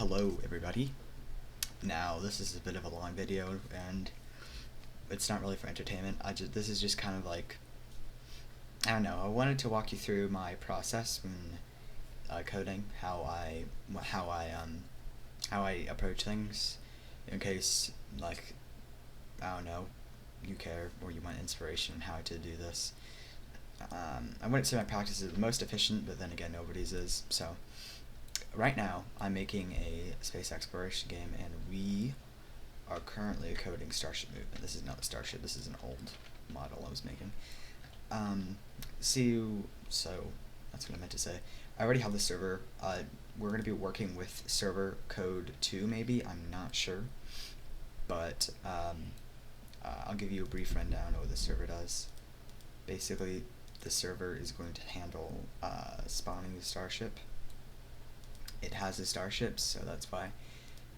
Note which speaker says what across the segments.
Speaker 1: Hello everybody. Now this is a bit of a long video and it's not really for entertainment. This is just kind of like, I don't know, I wanted to walk you through my process when coding, how I approach things in case, like, I don't know, you care or you want inspiration on how to do this. I wouldn't say my practice is the most efficient, but then again nobody's is. So right now I'm making a space exploration game and we are currently coding Starship Movement. This is not the Starship, this is an old model I was making. So that's what I meant to say. I already have the server. We're going to be working with server code 2 maybe, I'm not sure. But I'll give you a brief rundown of what the server does. Basically, the server is going to handle spawning the starship. It has the starships, so that's why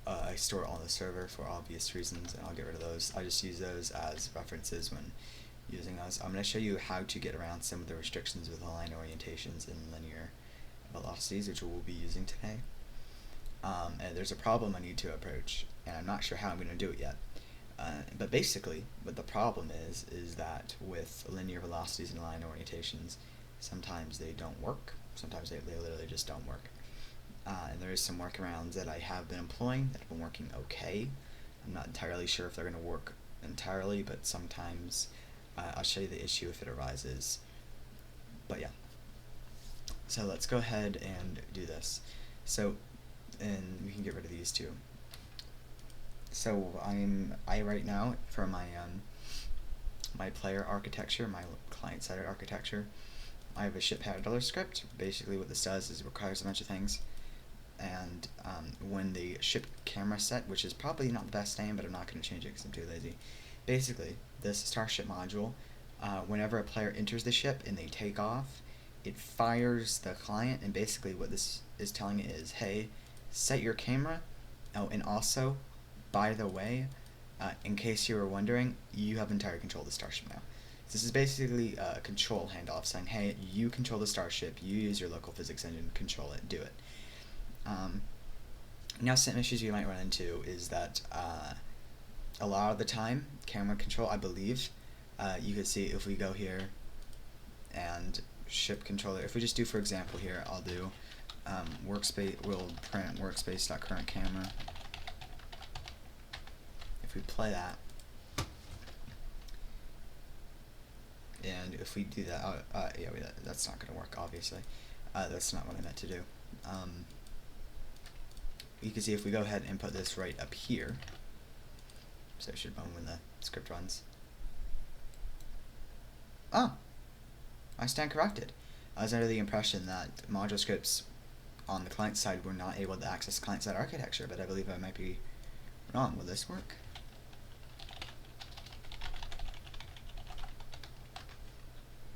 Speaker 1: I store all on the server for obvious reasons, and I'll get rid of those. I just use those as references when using those. I'm going to show you how to get around some of the restrictions with align orientations and linear velocities, which we'll be using today. And there's a problem I need to approach, and I'm not sure how I'm going to do it yet. But basically, what the problem is that with linear velocities and align orientations, sometimes they don't work. Sometimes they literally just don't work. And there is some workarounds that I have been employing that have been working okay. I'm not entirely sure if they're going to work entirely, but sometimes I'll show you the issue if it arises. But yeah. So let's go ahead and do this. So, and we can get rid of these two. So I right now for my my player architecture, my client-side architecture, I have a ship handler script. Basically, what this does is it requires a bunch of things. And when the ship camera set, which is probably not the best name, but I'm not going to change it because I'm too lazy. Basically, this starship module, whenever a player enters the ship and they take off, it fires the client, and basically what this is telling it is, hey, set your camera. Oh, and also, by the way, in case you were wondering, you have entire control of the starship now. This is basically a control handoff saying, hey, you control the starship, you use your local physics engine, control it, do it. Now some issues you might run into is that a lot of the time, camera control, I believe, you can see if we go here and ship controller, if we just do, for example here, I'll do workspace, we'll print workspace.current camera. If we play that, and if we do that, yeah, that's not going to work, obviously. That's not what I meant to do. You can see if we go ahead and put this right up here, so it should run when the script runs. Oh, I stand corrected. I was under the impression that module scripts on the client side were not able to access client-side architecture, but I believe I might be wrong. Will this work?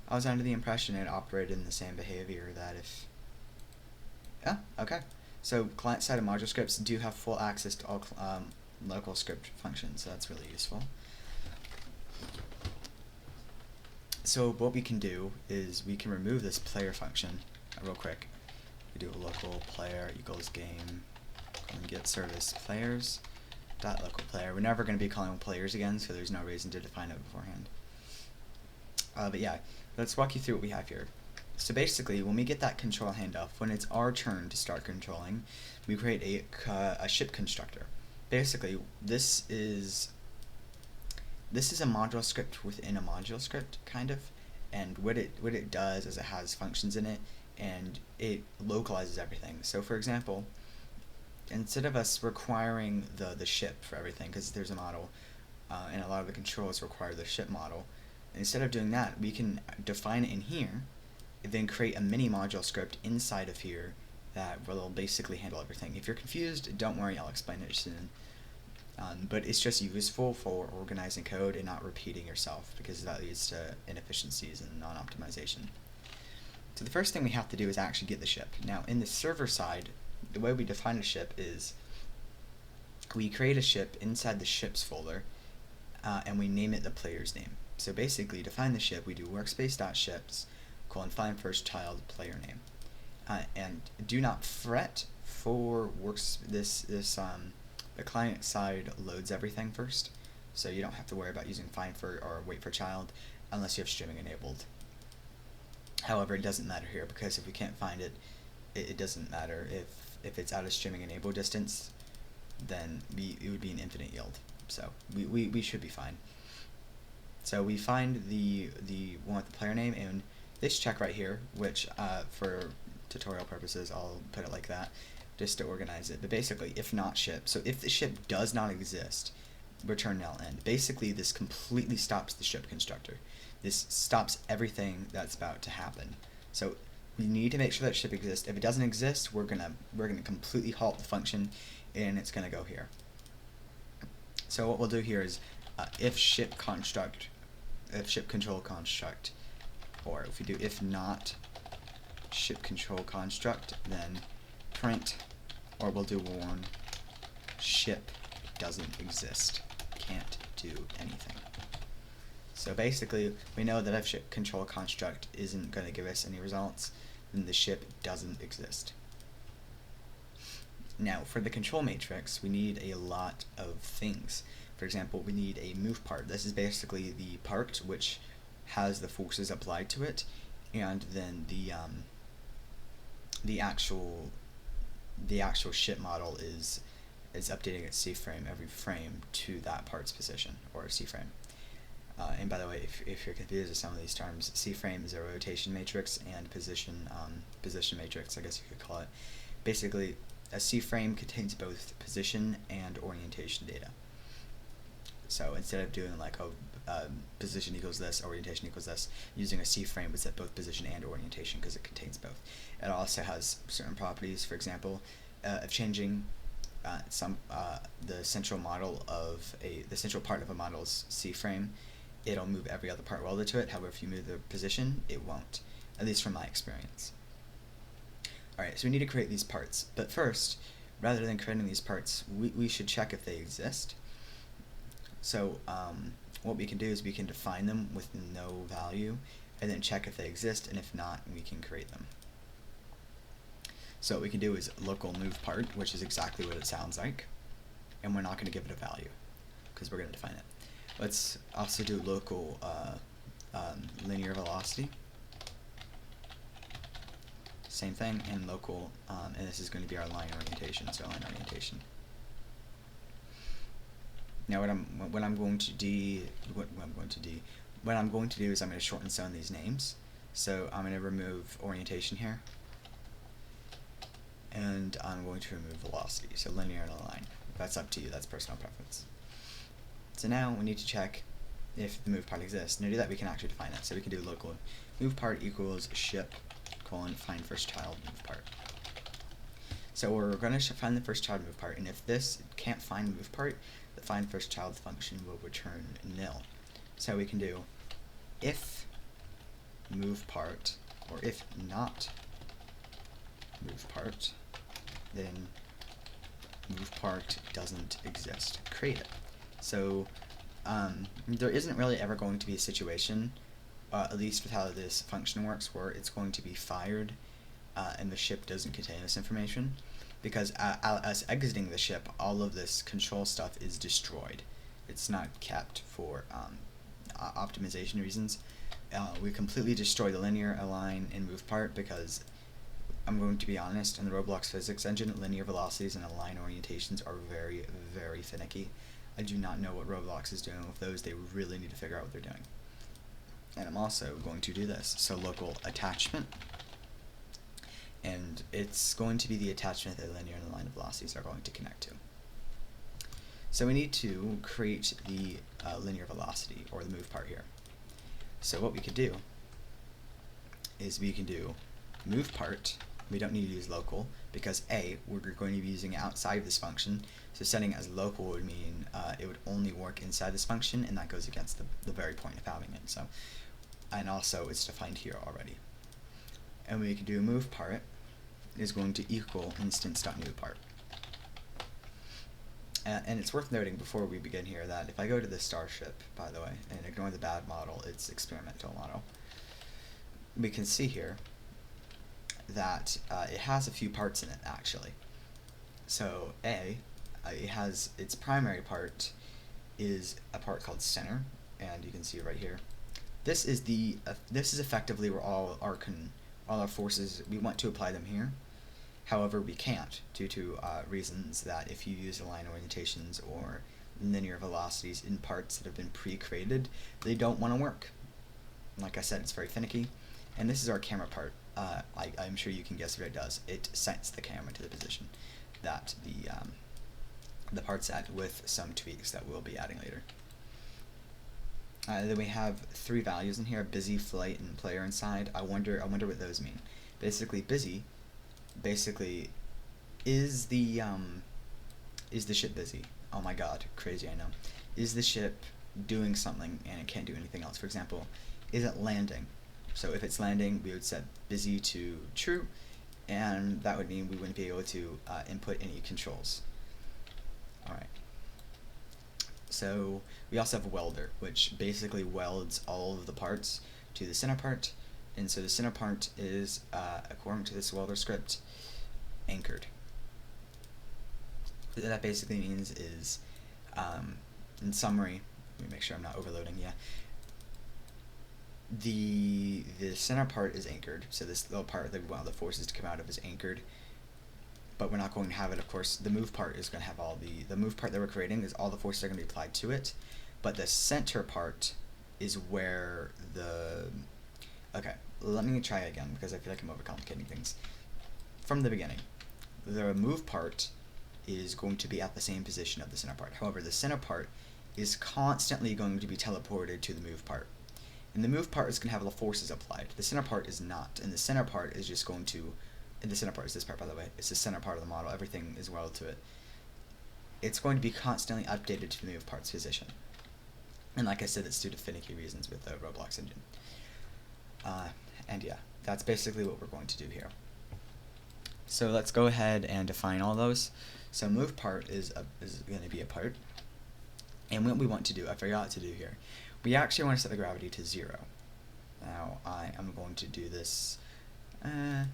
Speaker 1: I was under the impression it operated in the same behavior that if... Yeah, okay. So client-side and module scripts do have full access to all local script functions, so that's really useful. So what we can do is we can remove this player function real quick. We do a local player equals game and get service players dot local player. We're never going to be calling players again, so there's no reason to define it beforehand. But yeah, let's walk you through what we have here. So basically, when we get that control handoff, when it's our turn to start controlling, we create a ship constructor. Basically, this is a module script within a module script, kind of. And what it does is it has functions in it, and it localizes everything. So for example, instead of us requiring the ship for everything, because there's a model, and a lot of the controls require the ship model, instead of doing that, we can define it in here, then create a mini module script inside of here that will basically handle everything. If you're confused, don't worry, I'll explain it soon. But it's just useful for organizing code and not repeating yourself, because that leads to inefficiencies and non-optimization. So the first thing we have to do is actually get the ship. Now in the server side, the way we define a ship is we create a ship inside the ships folder, and we name it the player's name. So basically, to find the ship, we do workspace.ships, find first child player name. And do not fret for works this the client side loads everything first, so you don't have to worry about using find for or wait for child unless you have streaming enabled. However, it doesn't matter here, because if we can't find it, it doesn't matter. If it's out of streaming enable distance, then it would be an infinite yield. So we should be fine. So we find the one with the player name and this check right here, which for tutorial purposes I'll put it like that just to organize it. But basically, if not ship, so if the ship does not exist, return null end. Basically, this completely stops the ship constructor. This stops everything that's about to happen. So we need to make sure that ship exists. If it doesn't exist, we're gonna completely halt the function, and it's gonna go here. So what we'll do here is if ship control construct, or if we do if not ship control construct, then print, or we'll do warn ship doesn't exist, can't do anything. So basically, we know that if ship control construct isn't going to give us any results, then the ship doesn't exist. Now, for the control matrix, we need a lot of things. For example, we need a move part. This is basically the part which has the forces applied to it, and then the actual ship model is updating its C-frame every frame to that part's position, or C-frame. And by the way, if you're confused with some of these terms, C-frame is a rotation matrix, and position matrix, I guess you could call it. Basically, a C-frame contains both position and orientation data. So instead of doing like position equals this, orientation equals this, using a C-frame would set both position and orientation because it contains both. It also has certain properties, for example, of changing the central part of a model's C-frame. It'll move every other part welded to it. However, if you move the position, it won't, at least from my experience. Alright, so we need to create these parts. But first, rather than creating these parts, we should check if they exist. So what we can do is we can define them with no value, and then check if they exist, and if not, we can create them. So what we can do is local move part, which is exactly what it sounds like, and we're not going to give it a value, because we're going to define it. Let's also do local linear velocity. Same thing, and local, and this is going to be our line orientation, so line orientation. Now what I'm going to do is I'm going to shorten some of these names. So I'm going to remove orientation here, and I'm going to remove velocity, so linear and a line. That's up to you, that's personal preference. So now we need to check if the move part exists. And to do that, we can actually define it. So we can do local move part equals ship find first child move part. So we're going to find the first child move part, and if this can't find move part, the find first child function will return nil. So we can do if move part, or if not move part, then move part doesn't exist. Create it. So there isn't really ever going to be a situation, at least with how this function works, where it's going to be fired and the ship doesn't contain this information, because as exiting the ship, all of this control stuff is destroyed. It's not kept for optimization reasons. We completely destroy the linear, align, and move part, because I'm going to be honest, in the Roblox physics engine, linear velocities and align orientations are very, very finicky. I do not know what Roblox is doing with those. They really need to figure out what they're doing. And I'm also going to do this. So local attachment, and it's going to be the attachment that the linear and the line velocities are going to connect to. So we need to create the linear velocity, or the move part here. So what we could do is we can do move part. We don't need to use local, because we're going to be using it outside of this function, so setting it as local would mean it would only work inside this function, and that goes against the very point of having it. So, and also it's defined here already. And we can do move part is going to equal instance.move part. And it's worth noting before we begin here that if I go to the starship, by the way, and ignore the bad model, it's experimental model, we can see here that it has a few parts in it, actually. So A, it has its primary part is a part called center, and you can see it right here. This is effectively where all our forces, we want to apply them here. However, we can't due to reasons that if you use align orientations or linear velocities in parts that have been pre-created, they don't want to work. Like I said, it's very finicky. And this is our camera part. I'm sure you can guess what it does. It sets the camera to the position that the part's at, with some tweaks that we'll be adding later. Then we have 3 values in here: busy, flight, and player inside. I wonder what those mean. Basically, busy is the ship busy? Oh my god, crazy, I know. Is the ship doing something and it can't do anything else? For example, is it landing? So if it's landing, we would set busy to true, and that would mean we wouldn't be able to input any controls. Alright. So we also have a welder, which basically welds all of the parts to the center part, and so the center part is, according to this welder script, anchored. What that basically means is, in summary, let me make sure I'm not overloading, yeah. The center part is anchored, so this little part that we want the forces to come out of is anchored, but we're not going to have it, of course. The move part is going to have all the move part that we're creating is all the forces are going to be applied to it, but the center part is where okay, let me try again because I feel like I'm overcomplicating things. From the beginning, the move part is going to be at the same position of the center part. However, the center part is constantly going to be teleported to the move part. And the move part is going to have the forces applied. The center part is not. And the center part is just going to... And the center part is this part, by the way. It's the center part of the model. Everything is welded to it. It's going to be constantly updated to the move part's position. And like I said, it's due to finicky reasons with the Roblox engine. And yeah, that's basically what we're going to do here. So let's go ahead and define all those. So move part is going to be a part. And what we want to do, I forgot to do here, we actually want to set the gravity to 0. Now I am going to do this. I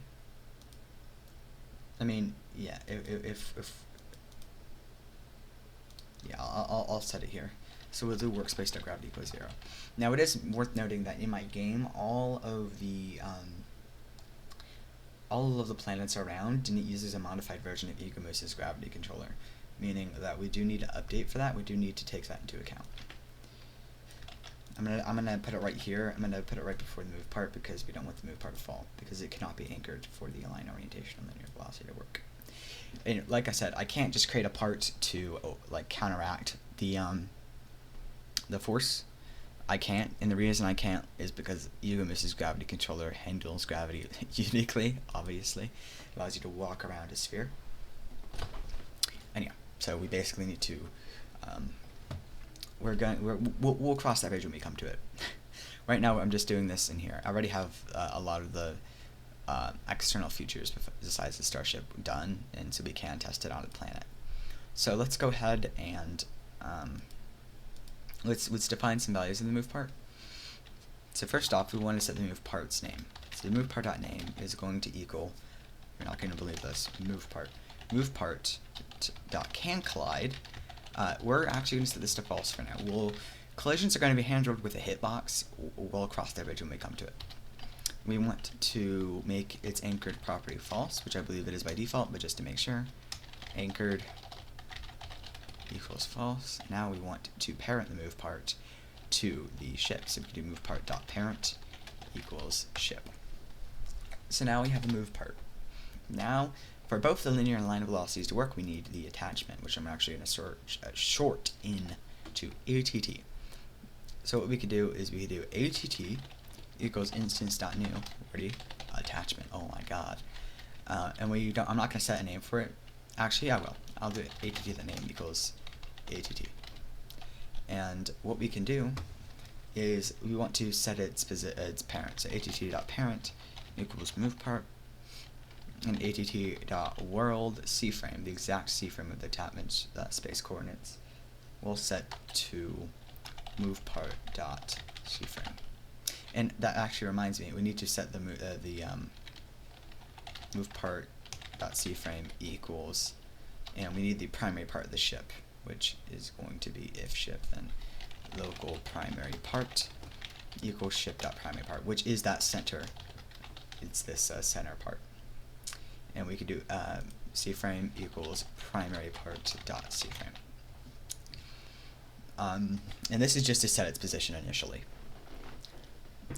Speaker 1: mean, yeah, yeah, I'll set it here. So we'll do workspace.gravity equals 0. Now it is worth noting that in my game, all of the planets around didn't use a modified version of Egomous's gravity controller, meaning that we do need to update for that. We do need to take that into account. I'm gonna put it right here. I'm gonna put it right before the move part because we don't want the move part to fall, because it cannot be anchored for the align orientation and linear velocity to work. And like I said, I can't just create a part to like counteract the force. I can't, and the reason I can't is because Egomous's gravity controller handles gravity uniquely. Obviously, allows you to walk around a sphere. Anyhow, so we basically need to. We'll cross that bridge when we come to it. Right now, I'm just doing this in here. I already have a lot of the external features besides the starship done, and so we can test it on the planet. So let's go ahead and let's define some values in the move part. So first off, we want to set the move part's name. So the move part.name is going to equal, you're not going to believe this, move part. Move part.canCollide. We're actually going to set this to false for now. Collisions are going to be handled with a hitbox. We'll cross that bridge when we come to it. We want to make its anchored property false, which I believe it is by default, but just to make sure, anchored equals false. Now we want to parent the move part to the ship. So we can do move part.parent equals ship. So now we have a move part. Now, for both the linear and line velocities to work, we need the attachment, which I'm actually going to short in to ATT. So what we could do is we could do ATT equals instance.new, ready, attachment. Oh my god. And I'm not going to set a name for it. Actually, I will. I'll do ATT, the name equals ATT. And what we can do is we want to set its parent. So att.parent equals move part, and att.world cframe, the exact cframe of the attachment space coordinates, we'll set to move part.cframe. And that actually reminds me, we need to set the move part.cframe equals and we need the primary part of the ship, which is going to be if ship, then local primary part equals ship.primary part, which is that center. It's this center part. And we could do cframe equals primary part dot cframe. And this is just to set its position initially.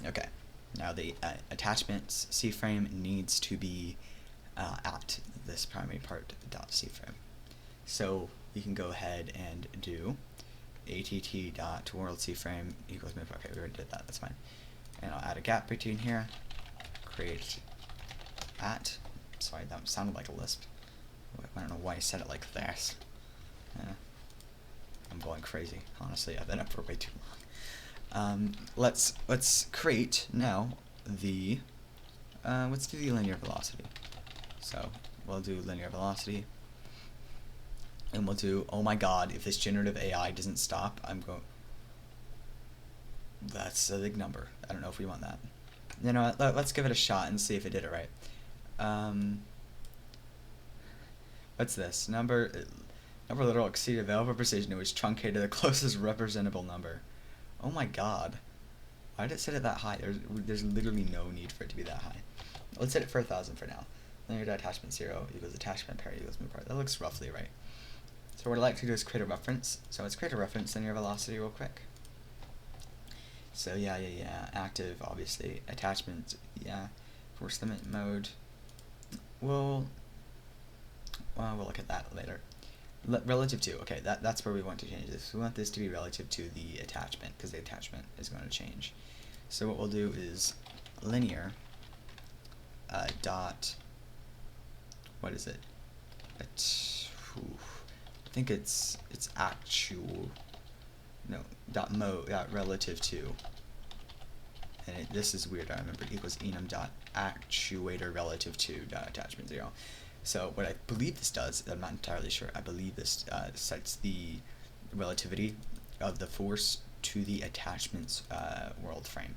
Speaker 1: Okay, now the attachments cframe needs to be at this primary part dot cframe. So we can go ahead and do att dot world cframe equals move. Okay, we already did that. That's fine. And I'll add a gap between here. Create at. Sorry, that sounded like a lisp. I don't know why I said it like this. I'm going crazy. Honestly, I've been up for way too long. Let's create now the let's do the linear velocity. So we'll do linear velocity, and we'll do, oh my god, if this generative AI doesn't stop, I'm going. That's a big number. I don't know if we want that. You know what? Let's give it a shot and see if it did it right. What's this number? Number little exceed available precision. It was truncated to the closest representable number. Oh my god. Why did it set it that high? There's literally no need for it to be that high. Let's set it for 1,000 for now. Linear attachment 0 equals attachment pair equals move part. That looks roughly right. So what I'd like to do is create a reference. So let's create a reference linear velocity real quick. So yeah. Active, obviously. Attachment, yeah. Force limit mode. We'll look at that later. Relative to, okay, that's where we want to change this. We want this to be relative to the attachment, because the attachment is going to change. So what we'll do is linear dot, what is it? I think it's actual, no, dot mode, relative to, and this is weird, I remember, equals enum dot actuator relative to dot attachment 0. So what I believe this does, I'm not entirely sure, I believe this sets the relativity of the force to the attachment's world frame.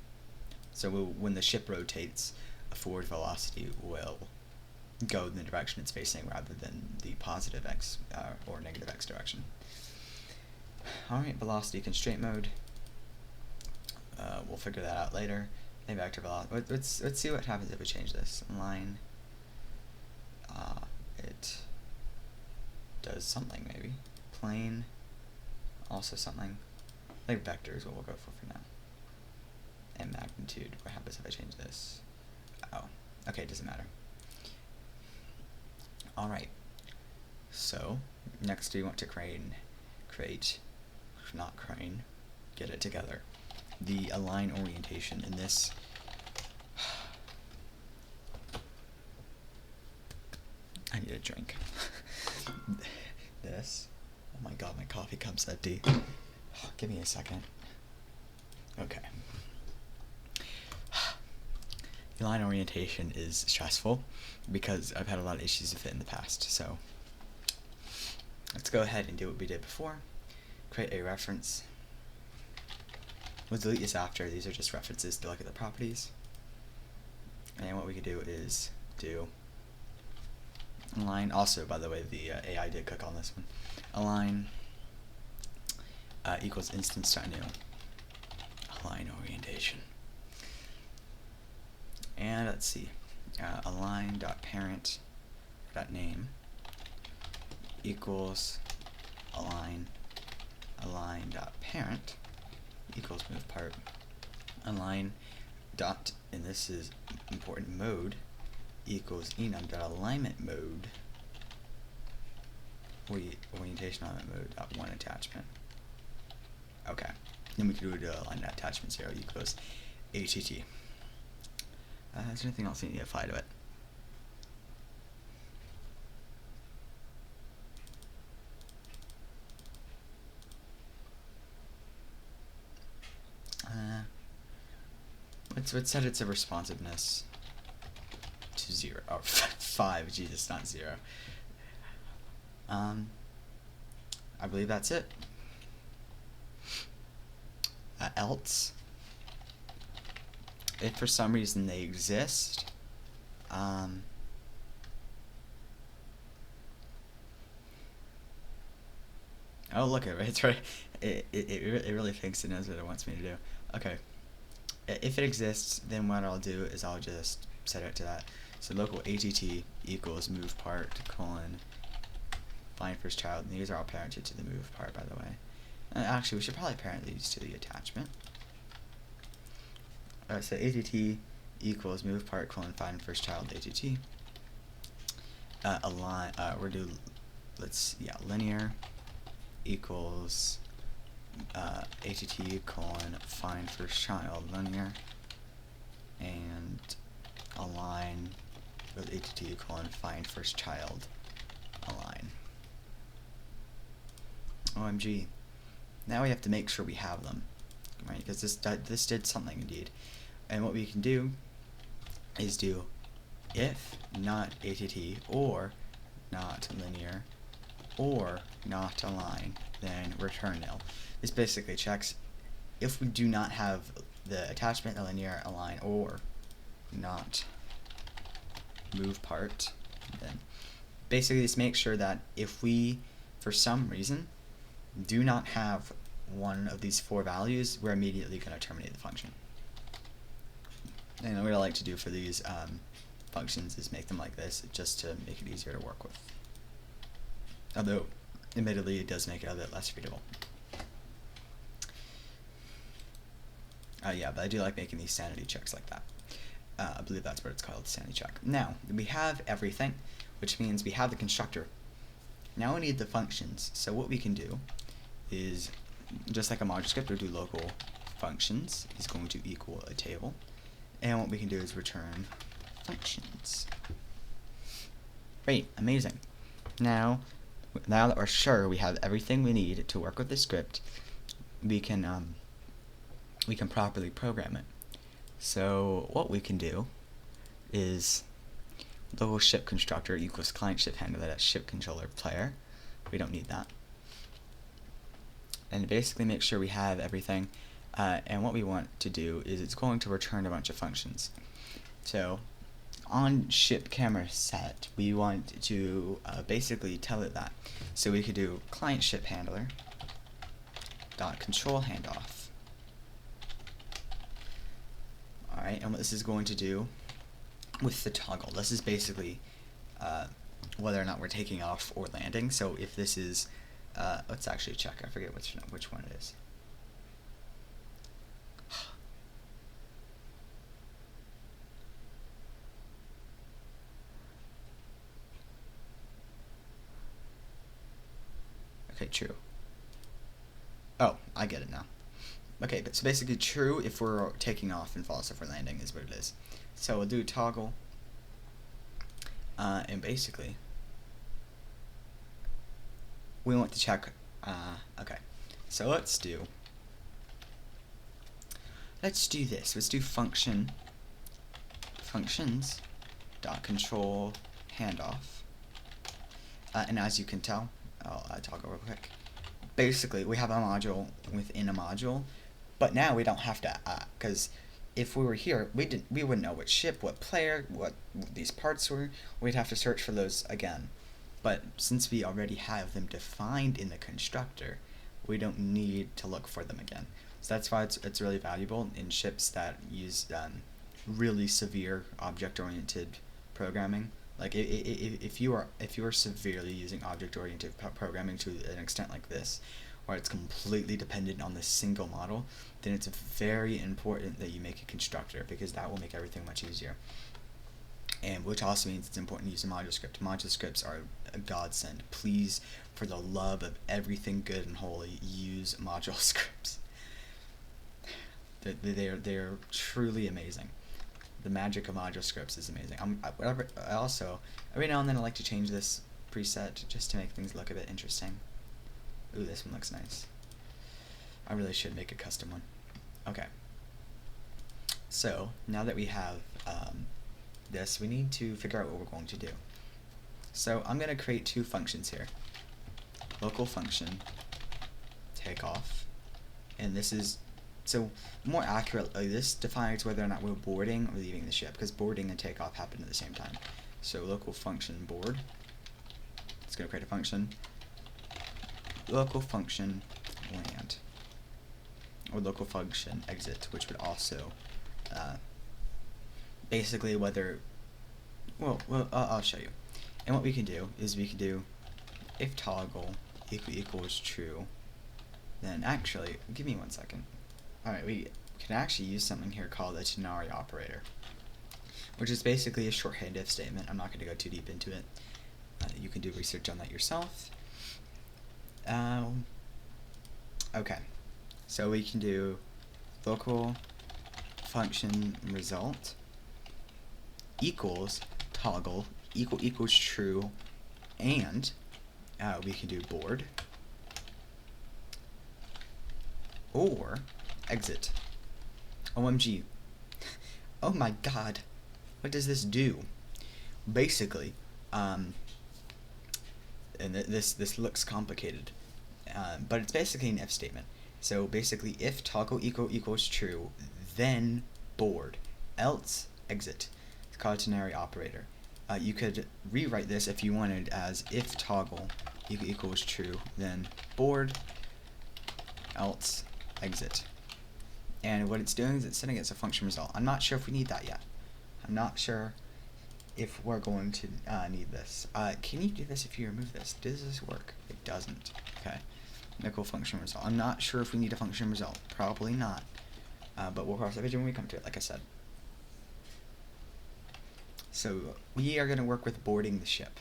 Speaker 1: So when the ship rotates, a forward velocity will go in the direction it's facing rather than the positive x or negative x direction. Alright, velocity constraint mode. We'll figure that out later. A vector velocity. Let's see what happens if we change this. Line. It does something maybe. Plane. Also something. Like vector is what we'll go for now. And magnitude. What happens if I change this? Oh. Okay, it doesn't matter. Alright. So, next we want to get it together. The align orientation in this. I need a drink. This. Oh my god, my coffee cups empty. Give me a second. Okay. The line orientation is stressful because I've had a lot of issues with it in the past. So let's go ahead and do what we did before. Create a reference. We'll delete this after. These are just references to look at the properties. And what we could do is do align. Also, by the way, the AI did cook on this one. Align equals instance.new. Align orientation. And let's see. Align.parent.name equals align.parent equals move part. Align dot, and this is important, mode equals enum.alignment mode orientation alignment mode dot one attachment. Okay, then we can do align attachment 0 equals att. Is there anything else you need to apply to it? Let's set its responsiveness to 0 or 5. Jesus, not 0. I believe that's it. Else, if for some reason they exist, Oh, look, it's right. It really thinks it knows what it wants me to do. Okay. If it exists, then what I'll do is I'll just set it to that. So local att equals move part colon find first child. And these are all parented to the move part, by the way. Actually, we should probably parent these to the attachment. So att equals move part colon find first child att. Align. We're do. Linear equals att colon find first child linear, and align with att colon find first child align. OMG. Now we have to make sure we have them, right? Because this did something indeed. And what we can do is do if not att or not linear or not align, then return nil. This basically checks if we do not have the attachment, the linear, align, or not move part, then basically this makes sure that if we, for some reason, do not have one of these 4 values, we're immediately going to terminate the function. And what I like to do for these functions is make them like this, just to make it easier to work with. Although, admittedly, it does make it a bit less readable. Yeah, but I do like making these sanity checks like that. I believe that's what it's called, sanity check. Now, we have everything, which means we have the constructor. Now we need the functions. So what we can do is, just like a module script, we'll do local functions is going to equal a table. And what we can do is return functions. Great, amazing. Now that we're sure we have everything we need to work with the script, we can properly program it. So what we can do is local ship constructor equals client ship handler, that's ship controller player. We don't need that. And basically make sure we have everything. And what we want to do is it's going to return a bunch of functions. So on ship camera set, we want to basically tell it that. So we could do client ship handler dot control handoff. Alright, and what this is going to do with the toggle, this is basically whether or not we're taking off or landing. So if this is, let's actually check, I forget which one it is. Okay, true. Oh, I get it now. Okay, but so basically true if we're taking off and false if we're landing is what it is. So we'll do toggle, and basically we want to check, okay, so let's do this. Let's do functions dot control handoff, and as you can tell, I'll toggle real quick. Basically, we have a module within a module, but now we don't have to, because if we were here, we wouldn't know what ship, what player, what these parts were. We'd have to search for those again. But since we already have them defined in the constructor, we don't need to look for them again. So that's why it's really valuable in ships that use really severe object-oriented programming. Like if you are severely using object-oriented programming to an extent like this, where it's completely dependent on this single model, then it's very important that you make a constructor, because that will make everything much easier. And which also means it's important to use a module script. Module scripts are a godsend. Please, for the love of everything good and holy, use module scripts. They're truly amazing. The magic of module scripts is amazing. I also, every now and then I like to change this preset just to make things look a bit interesting. Ooh, this one looks nice. I really should make a custom one. Okay. So, now that we have this, we need to figure out what we're going to do. So, I'm going to create 2 functions here. Local function, takeoff, and this is, so more accurately, this defines whether or not we're boarding or leaving the ship, because boarding and takeoff happen at the same time. So local function board, it's going to create a function. local function land, or local function exit, which would also basically whether, I'll show you. And what we can do is we can do if toggle equals true, then actually, give me 1 second. Alright, we can actually use something here called a ternary operator, which is basically a shorthand if statement. I'm not going to go too deep into it. You can do research on that yourself. Okay, so we can do local function result equals toggle equals true, and we can do board or exit. OMG. Oh my god. What does this do? Basically, and this looks complicated, but it's basically an if statement. So basically, if toggle equals true, then board, else exit. It's called a ternary operator. You could rewrite this if you wanted as if toggle equals true, then board, else exit. And what it's doing is it's setting it as a function result. I'm not sure if we need that yet. I'm not sure if we're going to need this. Can you do this if you remove this? Does this work? It doesn't. Okay. Local function result. I'm not sure if we need a function result. Probably not. But we'll cross that bridge when we come to it, like I said. So we are going to work with boarding the ship.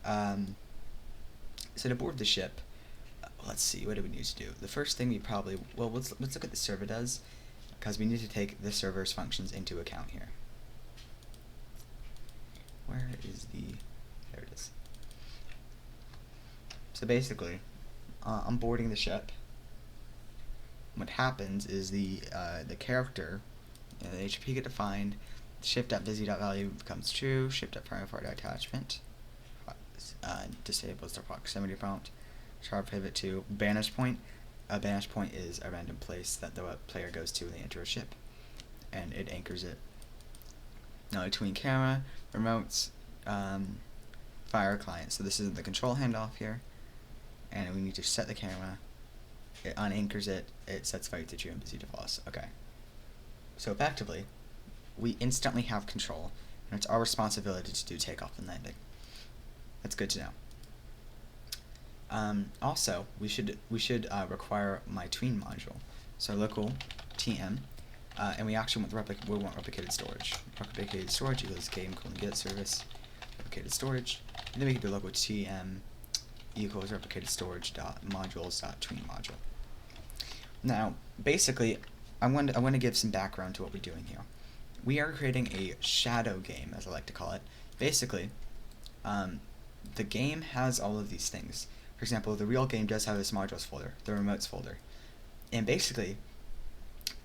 Speaker 1: So to board the ship, let's see, what do we need to do? The first thing we probably, well, let's look at the server does, because we need to take the server's functions into account here. Where is the, there it is. So basically, I'm boarding the ship. What happens is the character, the HTTP get defined, ship.busy.value becomes true, ship.primary.attachment disables the proximity prompt, sharp pivot to banish point. A banish point is a random place that the player goes to when they enter a ship, and it anchors it. Now between camera, remotes, fire client. So this is the control handoff here, and we need to set the camera. It unanchors it. It sets fire to true and busy to false. Okay. So effectively, we instantly have control, and it's our responsibility to do takeoff and landing. That's good to know. Also, we should require my tween module. So local tm, and we actually want replicated storage. Replicated storage equals game:get service replicated storage, and then we can do local tm equals replicated storage dot modules dot tween module. Now, basically, I want to give some background to what we're doing here. We are creating a shadow game, as I like to call it. Basically, the game has all of these things. For example, the real game does have this modules folder, the remotes folder. And basically,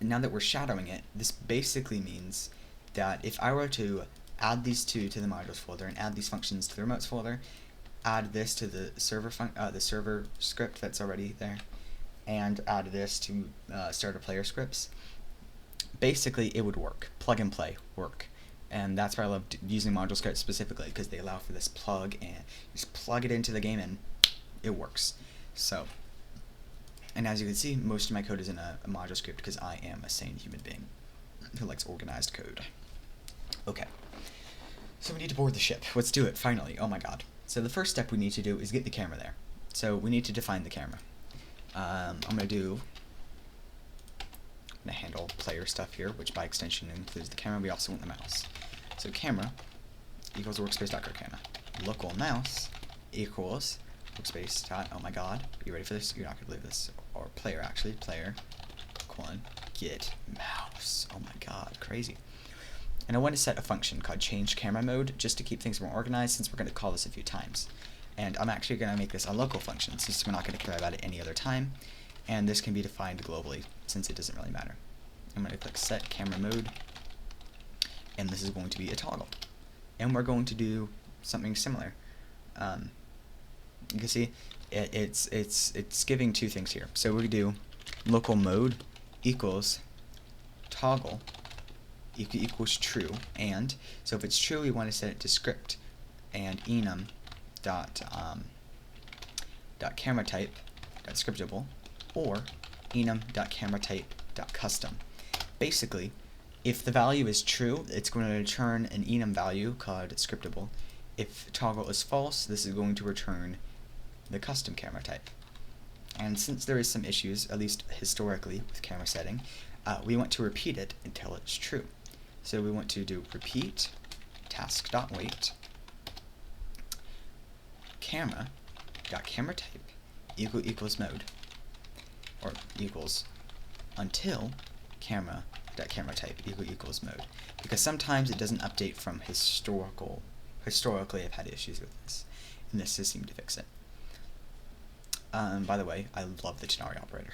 Speaker 1: now that we're shadowing it, this basically means that if I were to add these two to the modules folder and add these functions to the remotes folder, add this to the server script that's already there, and add this to starter player scripts, basically it would work. Plug and play work. And that's why I love using module scripts specifically, because they allow for this plug, and you just plug it into the game and it works. So, and as you can see, most of my code is in a module script because I am a sane human being who likes organized code. Okay, so we need to board the ship. Let's do it, finally. Oh my god. So the first step we need to do is get the camera there. So we need to define the camera. I'm going to handle player stuff here, which by extension includes the camera. We also want the mouse. So camera equals workspace.camera. Local mouse equals workspace dot, oh my god, are you ready for this? You're not going to believe this. Or player, actually. Player, colon, get mouse. Oh my god, crazy. And I want to set a function called change camera mode, just to keep things more organized, since we're going to call this a few times. And I'm actually going to make this a local function, since we're not going to care about it any other time. And this can be defined globally, since it doesn't really matter. I'm going to click set camera mode, and this is going to be a toggle. And we're going to do something similar. You can see it's giving two things here. So we do local mode equals toggle equals true, and so if it's true, we want to set it to script and enum dot enum.cameratype.scriptable or enum.cameratype.custom. Basically, if the value is true, it's going to return an enum value called scriptable. If toggle is false, this is going to return the custom camera type. And since there is some issues, at least historically, with camera setting, we want to repeat it until it's true. So we want to do repeat task.wait camera.cameratype equals mode, or equals until camera.cameratype equals mode, because sometimes it doesn't update from historically I've had issues with this, and this has seemed to fix it. By the way, I love the Tenari operator.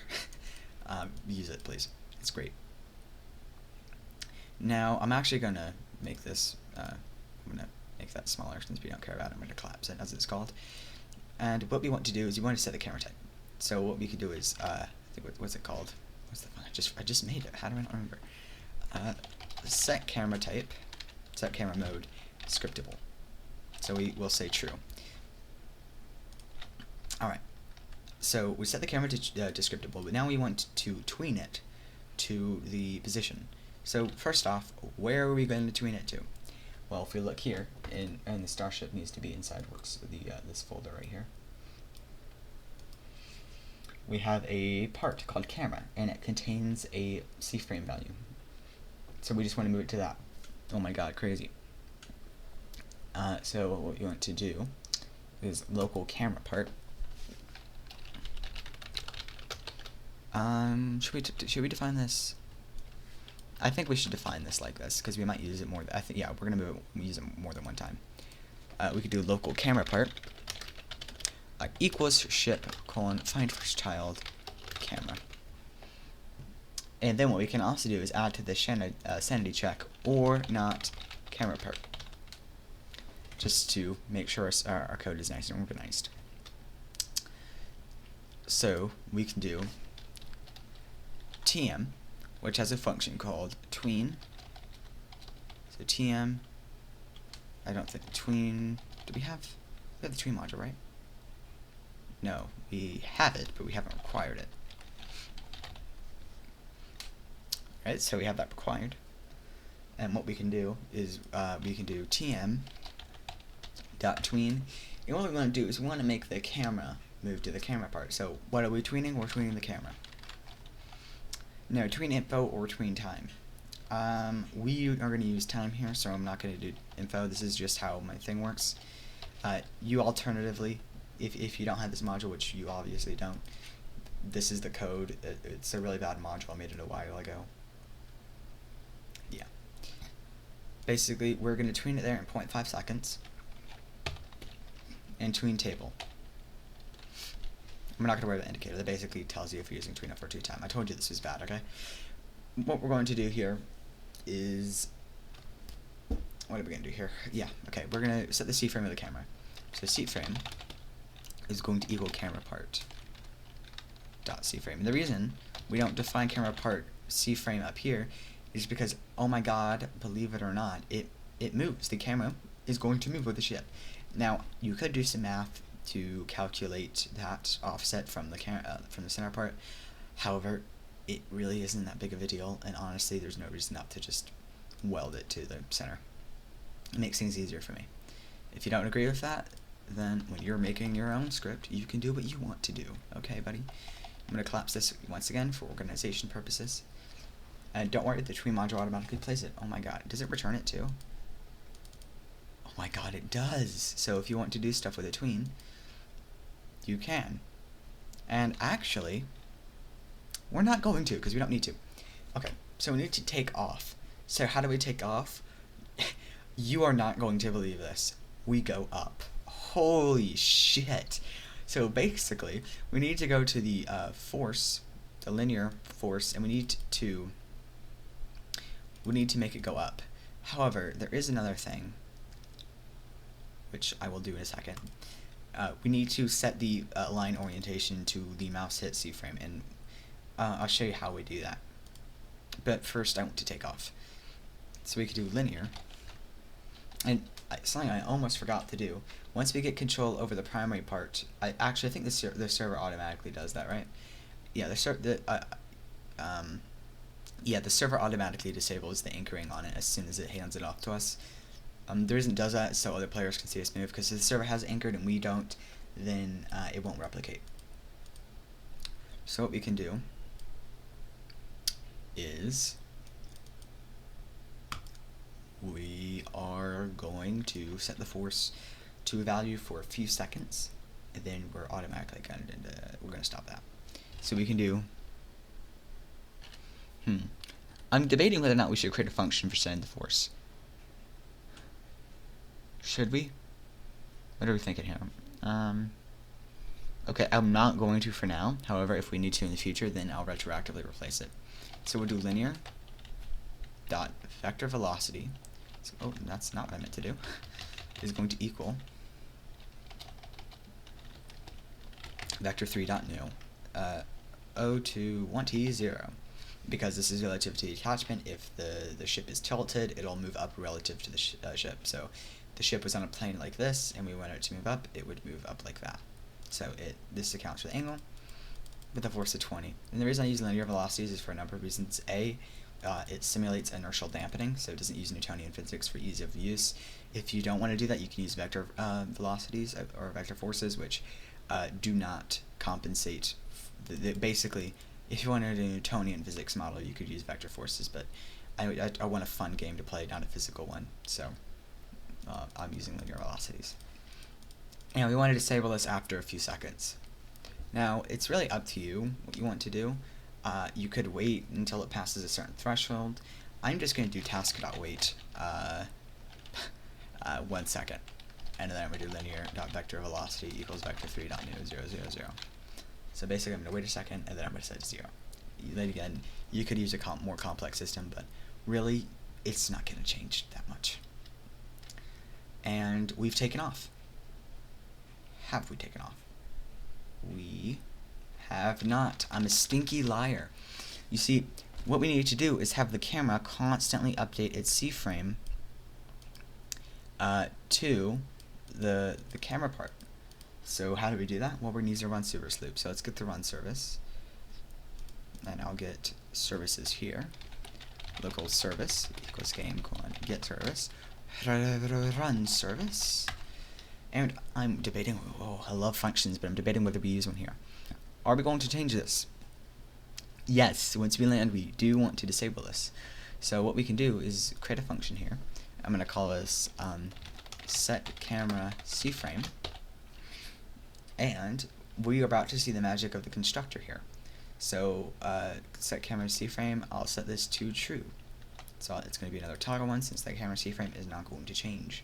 Speaker 1: Use it, please. It's great. Now, I'm actually going to make this, I'm going to make that smaller since we don't care about it. I'm going to collapse it, as it's called. And what we want to do is we want to set the camera type. So what we can do is, I think, what's it called? What's the one? I just made it. How do I not remember? Set camera type, set camera mode, scriptable. So we will say true. Alright. So we set the camera to scriptable, but now we want to tween it to the position. So first off, where are we going to tween it to? Well, if we look here, and the starship needs to be inside works, this folder right here. We have a part called camera, and it contains a C-frame value. So we just want to move it to that. Oh my god, crazy. So what we want to do is local camera part. Should we define this? I think we should define this like this, because we might use it more. I think, yeah, we're gonna use it more than one time. We could do local camera part equals ship : find first child camera. And then what we can also do is add to the sanity check or not camera part, just to make sure our code is nice and organized. So we can do tm, which has a function called tween. So tm, I don't think tween, do we have the tween module, right? No, we have it, but we haven't required it. Right, so we have that required. And what we can do is we can do tm.tween. And what we want to do is we want to make the camera move to the camera part. So what are we tweening? We're tweening the camera. No, tween info or tween time. We are going to use time here, so I'm not going to do info. This is just how my thing works. You alternatively, if you don't have this module, which you obviously don't, this is the code. It's a really bad module. I made it a while ago. Yeah. Basically, we're going to tween it there in 0.5 seconds. And tween table. We're not going to worry about the indicator. That basically tells you if you're using tween for 2 time. I told you this was bad, okay? What we're going to do here is... What are we going to do here? Yeah, okay. We're going to set the C-frame of the camera. So C-frame is going to equal camera part dot C-frame. And the reason we don't define camera part C-frame up here is because, oh my god, believe it or not, it moves. The camera is going to move with the ship. Now, you could do some math to calculate that offset from the center part. However, it really isn't that big of a deal, and honestly, there's no reason not to just weld it to the center. It makes things easier for me. If you don't agree with that, then when you're making your own script, you can do what you want to do. Okay, buddy? I'm going to collapse this once again for organization purposes. And don't worry, the tween module automatically plays it. Oh my god, does it return it too? Oh my god, it does! So if you want to do stuff with a tween, you can. And actually, we're not going to, because we don't need to. Okay, so we need to take off. So how do we take off? You are not going to believe this. We go up. Holy shit. So basically, we need to go to the force, the linear force, and we need to make it go up. However, there is another thing, which I will do in a second. We need to set the line orientation to the mouse hit C-frame, and I'll show you how we do that. But first, I want to take off. So we could do linear, and something I almost forgot to do. Once we get control over the primary part, I think the server automatically does that, right? Yeah, the server automatically disables the anchoring on it as soon as it hands it off to us. The reason it does that is so other players can see us move, because if the server has anchored and we don't, then it won't replicate. So what we can do is we are going to set the force to a value for a few seconds, and then we're automatically we're going to stop that. So we can do, I'm debating whether or not we should create a function for setting the force. Should we? What are we thinking here? Okay, I'm not going to for now. However, if we need to in the future, then I'll retroactively replace it. So we'll do linear dot vector velocity. So, oh, that's not what I meant to do. Is going to equal vector 3 dot new O21T 0. Because this is relative to the attachment. If the ship is tilted, it'll move up relative to the ship. So the ship was on a plane like this, and we want it to move up, it would move up like that. So this accounts for the angle with a force of 20. And the reason I use linear velocities is for a number of reasons. A, it simulates inertial dampening, so it doesn't use Newtonian physics for ease of use. If you don't want to do that, you can use vector velocities or vector forces, which do not compensate. Basically, if you wanted a Newtonian physics model, you could use vector forces, but I want a fun game to play, not a physical one, so I'm using linear velocities. And we want to disable this after a few seconds. Now, it's really up to you what you want to do. You could wait until it passes a certain threshold. I'm just going to do task.wait 1 second. And then I'm going to do linear.vector velocity equals vector 3.new000. So basically, I'm going to wait a second, and then I'm going to set it to 0. Then again, you could use a more complex system, but really, it's not going to change that much. And we've taken off. Have we taken off? We have not. I'm a stinky liar. You see, what we need to do is have the camera constantly update its C-frame to the camera part. So how do we do that? Well, we're going to use a run service loop. So let's get the run service. And I'll get services here. Local service equals game colon get service. Run service. And I'm debating, I love functions, but I'm debating whether we use one here. Are we going to change this? Yes, once we land, we do want to disable this. So what we can do is create a function here. I'm going to call this set camera C-frame. And we are about to see the magic of the constructor here. So set camera C-frame, I'll set this to true. So it's going to be another toggle one, since that camera C-frame is not going to change.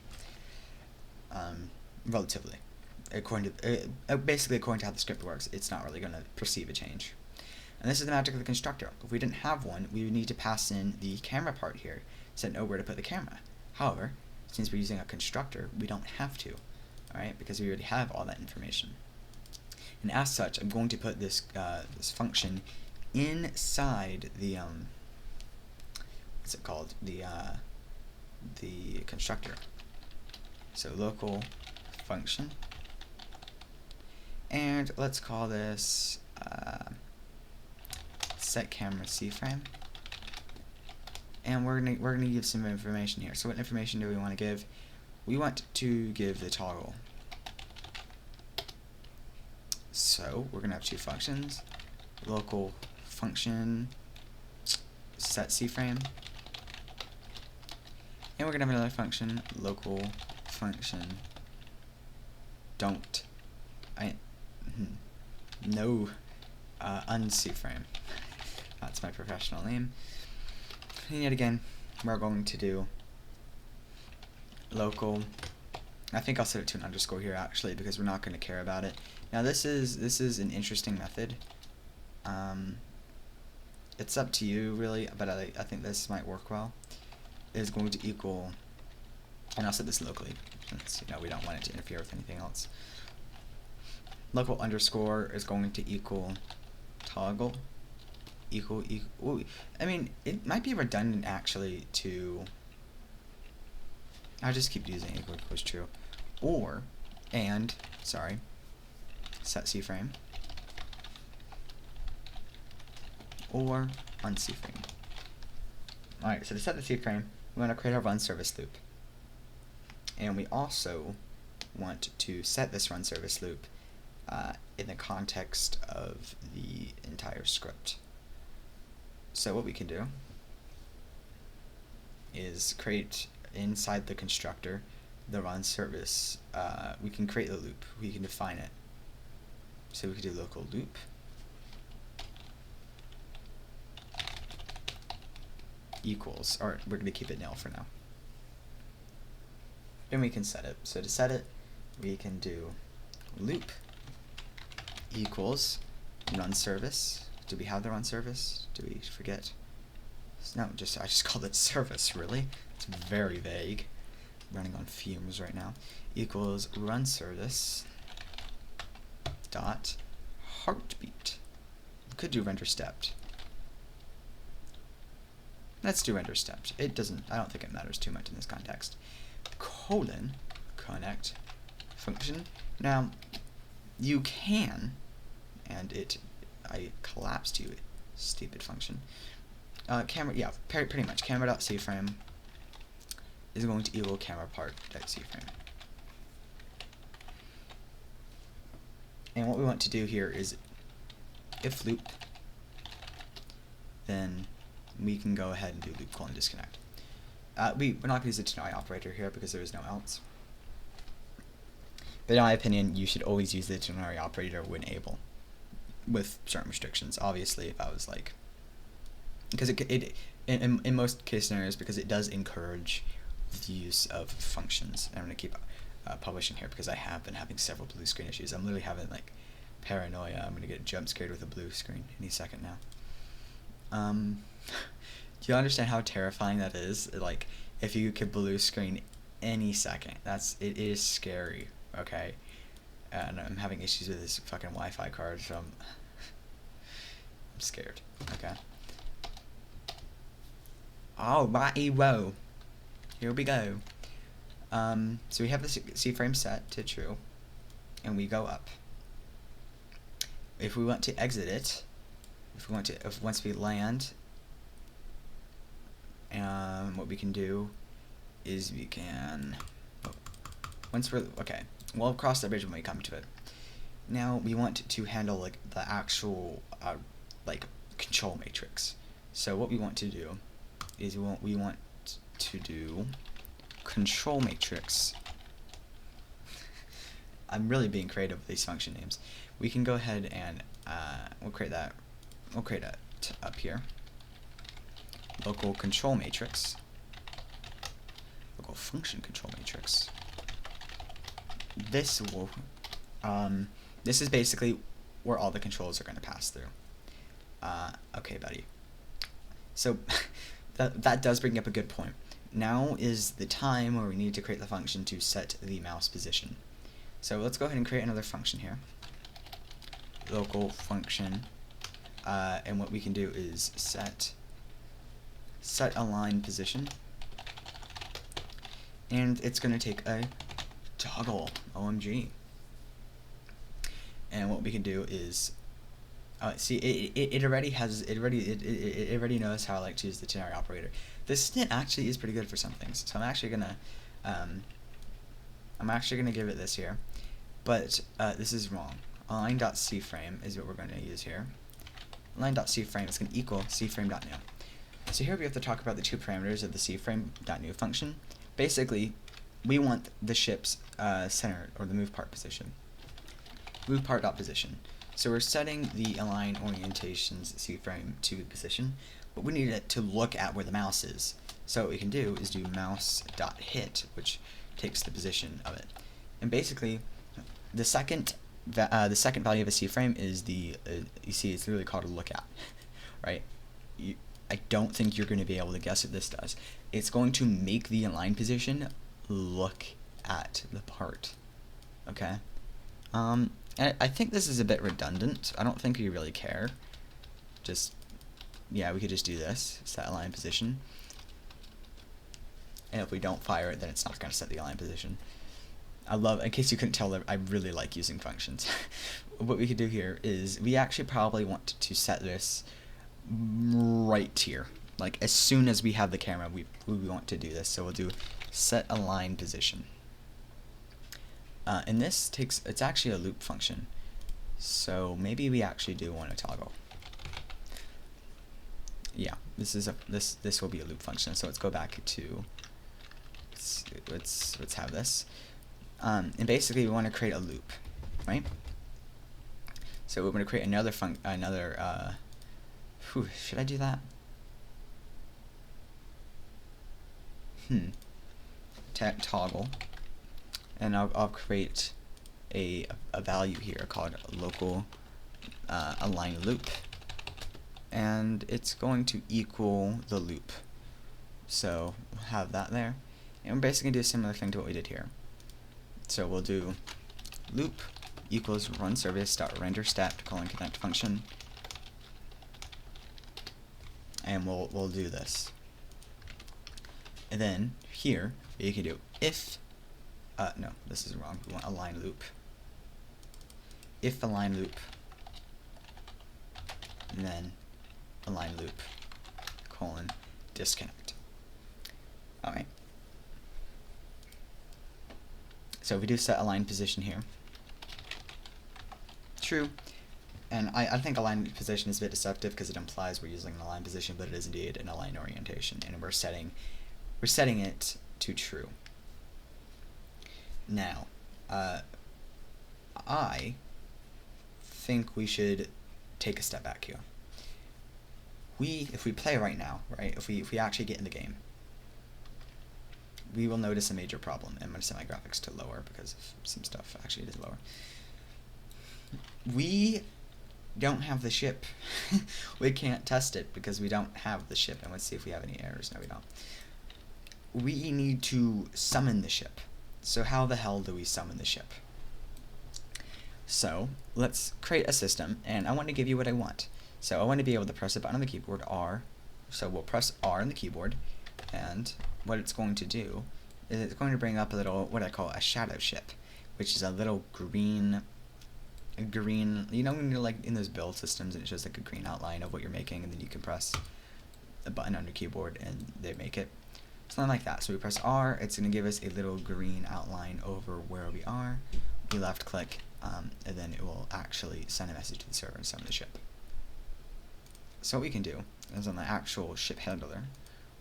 Speaker 1: Relatively. Basically, according to how the script works, it's not really going to perceive a change. And this is the magic of the constructor. If we didn't have one, we would need to pass in the camera part here, so know where to put the camera. However, since we're using a constructor, we don't have to, alright, because we already have all that information. And as such, I'm going to put this this function inside the what's it called? The constructor. So local function, and let's call this set camera C-frame, and we're gonna give some information here. So what information do we want to give? We want to give the toggle. So we're gonna have two functions: local function set C-frame, and we're gonna have another function, local function unC-frame. That's my professional name. And yet again, we're going to do local. I think I'll set it to an underscore here actually, because we're not going to care about it. Now this is an interesting method. It's up to you really, but I think this might work well. Is going to equal, and I'll set this locally, since we don't want it to interfere with anything else. Local underscore is going to equal toggle equal. I mean, it might be redundant actually to I'll just keep using equals true. Or, and, sorry, set C frame. Or unC frame. Alright, so to set the C frame, we want to create our run service loop. And we also want to set this run service loop in the context of the entire script. So what we can do is create inside the constructor the run service. We can create the loop. We can define it. So we could do local loop equals, or we're going to keep it nil for now. And we can set it. So to set it, we can do loop equals run service. Do we have the run service? Do we forget? No, I just called it service, really. It's very vague. Running on fumes right now. Equals run service dot heartbeat. We could do render stepped. Let's do render stepped. It doesn't, I don't think it matters too much in this context. Colon connect function. Now, you can, and I collapsed you, stupid function. Camera, yeah, pretty much. Camera.cFrame is going to equal camera part.cFrame. And what we want to do here is if loop, then we can go ahead and do loop colon disconnect. We're not going to use the ternary operator here because there is no else. But in my opinion, you should always use the ternary operator when able, with certain restrictions. Obviously, if I was like, because in most case scenarios, because it does encourage the use of functions. And I'm going to keep publishing here because I have been having several blue screen issues. I'm literally having like paranoia. I'm going to get jump scared with a blue screen any second now. Do you understand how terrifying that is? Like, if you could blue screen any second, it is scary. Okay, and I'm having issues with this fucking Wi-Fi card, so I'm scared. Okay. Alrighty, whoa. Here we go. So we have the C frame set to true, and we go up. If we want to exit it, once we land, what we can do is we can, we'll cross the bridge when we come to it. Now we want to handle like the actual like control matrix. So what we want to do is we want to do control matrix. I'm really being creative with these function names. We can go ahead and we'll create that up here. Local control matrix. Local function control matrix. This will this is basically where all the controls are going to pass through. Okay, buddy. So that does bring up a good point. Now is the time where we need to create the function to set the mouse position. So let's go ahead and create another function here. Local function, and what we can do is set align position, and it's going to take a toggle. OMG. And what we can do is see, it already knows how I like to use the ternary operator. This snit actually is pretty good for some things, so I'm actually gonna give it this here, but this is wrong. Align.cFrame is what we're going to use here. Align.cFrame is going to equal cFrame.new. So here we have to talk about the two parameters of the cFrame.new function. Basically, we want the ship's center, or the move part position. Move part.position. So we're setting the align orientations cFrame to position, but we need it to look at where the mouse is. So what we can do is do mouse.hit, which takes the position of it. And basically, the second value of a cFrame is the you see, it's literally called a lookout, right? I don't think you're going to be able to guess what this does. It's going to make the align position look at the part. Okay. And I think this is a bit redundant. I don't think we really care. Yeah, we could just do this, set align position. and if we don't fire it, then it's not going to set the align position. In case you couldn't tell, I really like using functions. What we could do here is we actually probably want to set this right here. Like as soon as we have the camera, we want to do this. So we'll do set align position. And this it's actually a loop function. So maybe we actually do want to toggle. Yeah, this will be a loop function. So let's go back to let's have this. And basically we want to create a loop, right? So we're going to create another should I do that? Toggle, and I'll create a value here called local align loop, and it's going to equal the loop. So we'll have that there, and we're basically do a similar thing to what we did here. So we'll do loop equals run service dot render stat connect function, and we'll do this. And then here you can do if no, this is wrong. We want align loop. If align loop, and then align loop colon disconnect. All right. So if we do set align position here, true, and I think align position is a bit deceptive because it implies we're using an align position, but it is indeed an align orientation, and we're setting it to true. Now, I think we should take a step back here. If we play right now, right? If we actually get in the game, we will notice a major problem. I'm going to set my graphics to lower because of some stuff. Actually, it is lower. We don't have the ship. We can't test it because we don't have the ship. And let's see if we have any errors. No, we don't. We need to summon the ship. So how the hell do we summon the ship? So let's create a system, and I want to give you what I want. So I want to be able to press a button on the keyboard, R. So we'll press R on the keyboard, and what it's going to do is it's going to bring up a little, what I call a shadow ship, which is a little green, you know when you're like in those build systems and it's just like a green outline of what you're making, and then you can press a button on your keyboard and they make it. Something like that. So we press R, it's going to give us a little green outline over where we are. We left click, and then it will actually send a message to the server and summon the ship. So what we can do is on the actual ship handler,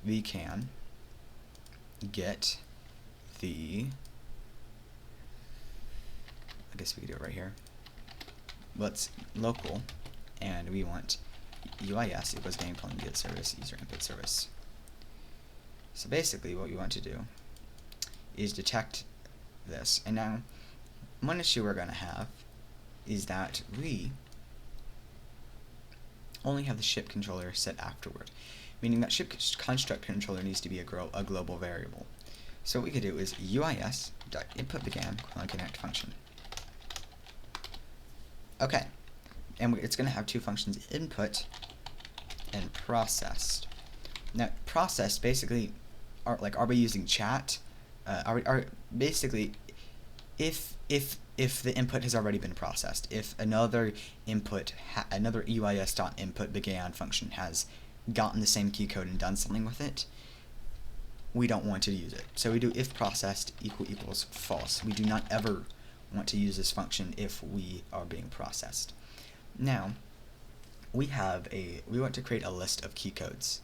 Speaker 1: we can get the, I guess we can do it right here. Let's local, and we want UIS equals game plane get service user input service. So basically what we want to do is detect this. And now one issue we're going to have is that we only have the ship controller set afterward, meaning that ship construct controller needs to be a global variable. So what we could do is UIS.input began connect function. Okay, and it's going to have two functions, input and processed. Now processed basically are we using chat? Basically if the input has already been processed, if another input another UIS.input began function has gotten the same key code and done something with it, we don't want to use it. So we do if processed equals false. We do not ever want to use this function if we are being processed. Now we want to create a list of key codes.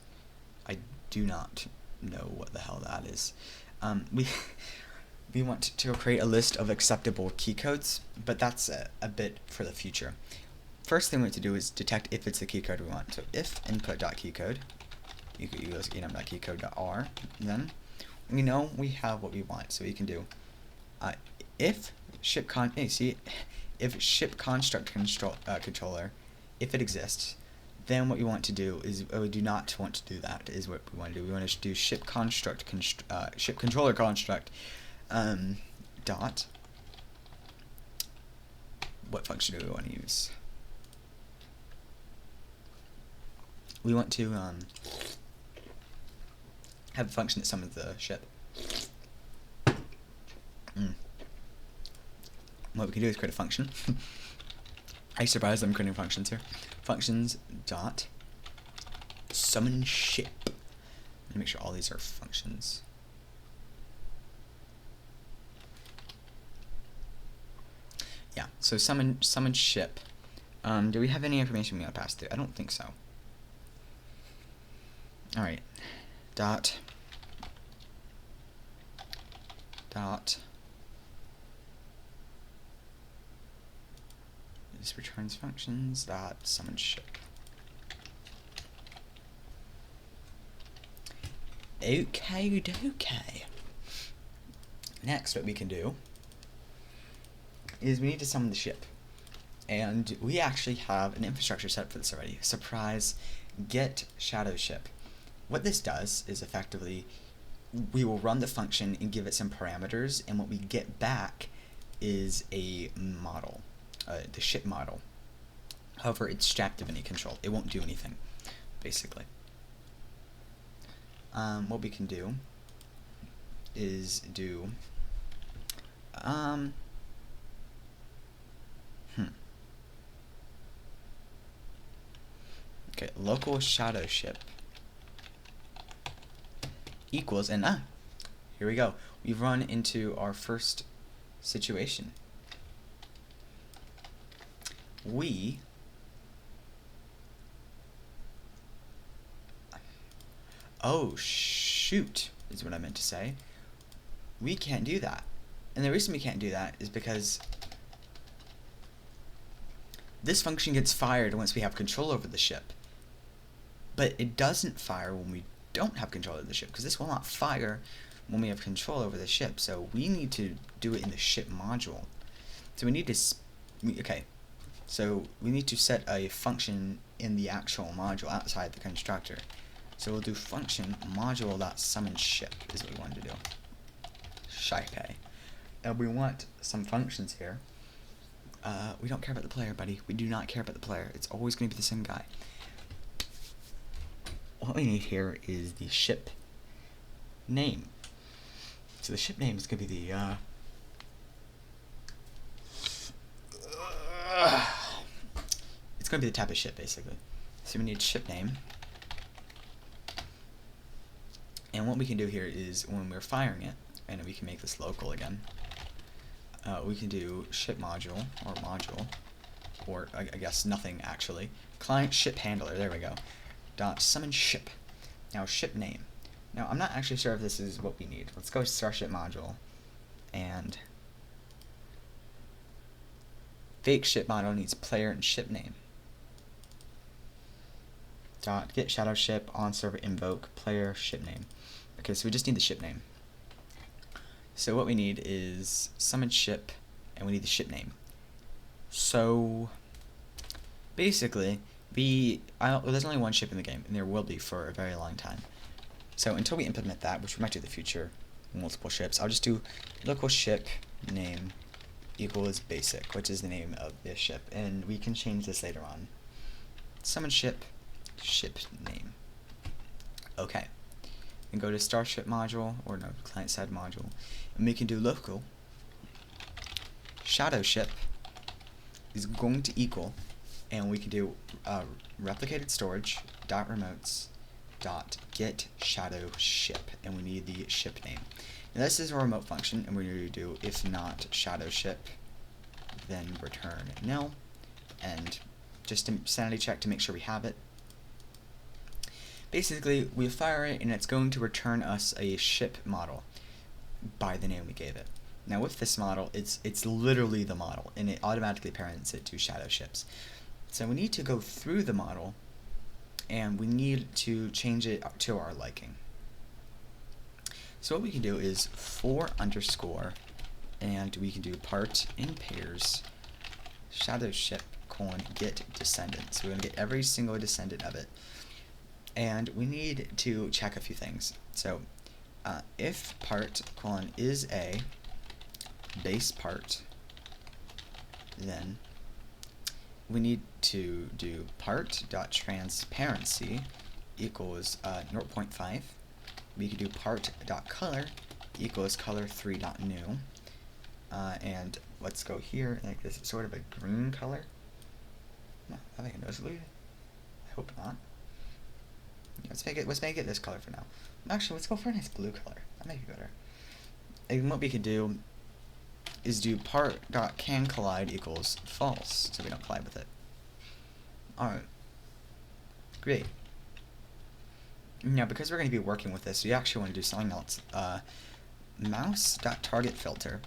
Speaker 1: I do not know what the hell that is. We want to create a list of acceptable key codes, but that's a bit for the future. First thing we want to do is detect if it's the key code we want. So if input.keycode equals enum.keycode.r, then we know we have what we want. So we can do if ship construct controller, if it exists, then what we want to do is, we do not want to do that, is what we want to do. We want to do ship controller construct dot, what function do we want to use? We want to have a function that summons the ship. What we can do is create a function. Are you surprised I'm creating functions here? Functions dot summon ship. Let me make sure all these are functions. Yeah, so summon ship. Do we have any information we want to pass through? I don't think so. Alright. Dot this returns functions dot summon ship. Okay. Next, what we can do is we need to summon the ship, and we actually have an infrastructure set for this already. Surprise! Get shadow ship. What this does is effectively we will run the function and give it some parameters, and what we get back is a model, the ship model. However, it's stripped of any control. It won't do anything, basically. What we can do is do okay, local shadow ship equals, and here we go. We've run into our first situation. Oh shoot, is what I meant to say. We can't do that. And the reason we can't do that is because this function gets fired once we have control over the ship. But it doesn't fire when we don't have control of the ship, because this will not fire when we have control over the ship. So we need to do it in the ship module. So we need to so we need to set a function in the actual module outside the constructor. So we'll do function module.summon ship is what we want to do. Shipei. And we want some functions here. We don't care about the player, buddy. We do not care about the player. It's always going to be the same guy. What we need here is the ship name. So the ship name is going to be the it's going to be the type of ship, basically. So we need ship name. And what we can do here is when we're firing it, and we can make this local again, we can do ship module, or I guess nothing actually. Client ship handler, there we go. Dot summon ship. Now ship name. Now I'm not actually sure if this is what we need. Let's go to starship module, and fake ship model needs player and ship name. Dot get shadow ship on server invoke player ship name. Okay, so we just need the ship name. So what we need is summon ship, and we need the ship name. So basically, there's only one ship in the game, and there will be for a very long time. So until we implement that, which we might do in the future, multiple ships, I'll just do local ship name equals basic, which is the name of this ship, and we can change this later on. Summon ship, ship name. Okay. And go to starship module, or no, client side module, and we can do local shadow ship is going to equal, and we can do replicated storage dot remotes dot get shadow ship, and we need the ship name. Now this is a remote function, and we're going to do if not shadow ship, then return nil, and just a sanity check to make sure we have it. Basically, we fire it, and it's going to return us a ship model by the name we gave it. Now with this model, it's literally the model, and it automatically parents it to shadow ships. So we need to go through the model, and we need to change it to our liking. So what we can do is for underscore, and we can do part in pairs shadow ship colon get descendant. So we're going to get every single descendant of it. And we need to check a few things. So if part colon is a base part, then we need to do part dot transparency equals 0.5, we could do part.color equals color3.new. And let's go here and make this sort of a green color. No, I think noticeably. I hope not. Yeah, let's make it this color for now. Actually, let's go for a nice blue color. That might be better. And what we could do is do part.canCollide equals false, so we don't collide with it. Alright. Great. Now, because we're going to be working with this, we actually want to do something else. Mouse.targetFilter.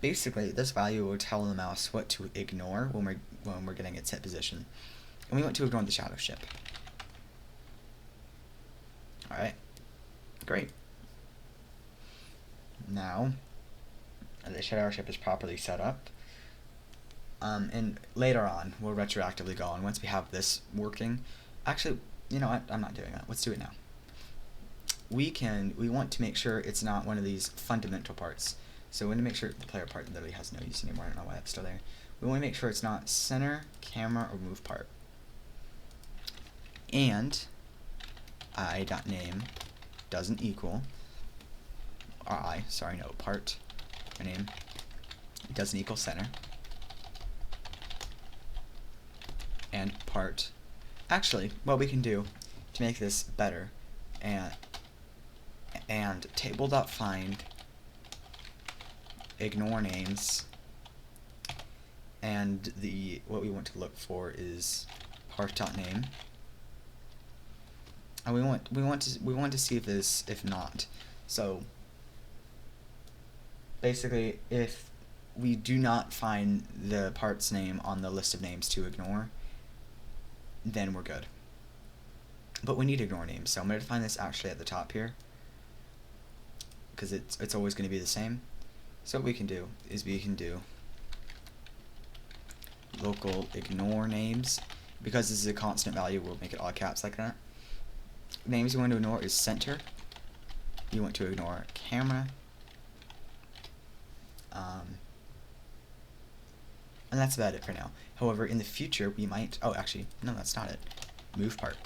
Speaker 1: Basically, this value will tell the mouse what to ignore when we're getting its hit position. And we want to ignore the shadow ship. Alright. Great. Now, the shadow ship is properly set up. And later on, we'll retroactively go on. Once we have this working, actually, you know what? I'm not doing that. Let's do it now. We want to make sure it's not one of these fundamental parts. So we want to make sure the player part literally has no use anymore. I don't know why that's still there. We want to make sure it's not center, camera, or move part. And I.name doesn't equal, part, my name, doesn't equal center. And part, actually, what we can do to make this better, and table.find ignore names, and what we want to look for is part.name, and we want to see if not. So basically, if we do not find the part's name on the list of names to ignore, then we're good. But we need ignore names, so I'm going to define this actually at the top here, because it's always going to be the same. So what we can do is we can do local ignore names. Because this is a constant value, we'll make it all caps like that. Names you want to ignore is center. You want to ignore camera. And that's about it for now. However, in the future, we might... Oh, actually, no, that's not it. Move part.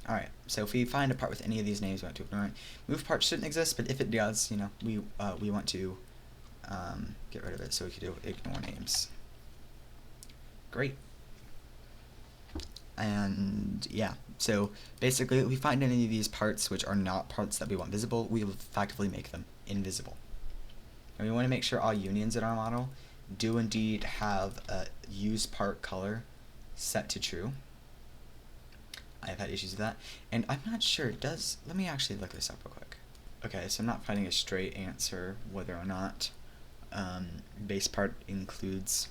Speaker 1: Alright, so if we find a part with any of these names, we want to ignore it. Move part shouldn't exist, but if it does, you know, we want to get rid of it, so we could do ignore names. Great. And yeah, so basically, if we find any of these parts which are not parts that we want visible, we will effectively make them invisible. And we want to make sure all unions in our model do indeed have a use part color set to true. I've had issues with that, and I'm not sure it does. Let me actually look this up real quick. Okay, so I'm not finding a straight answer whether or not base part includes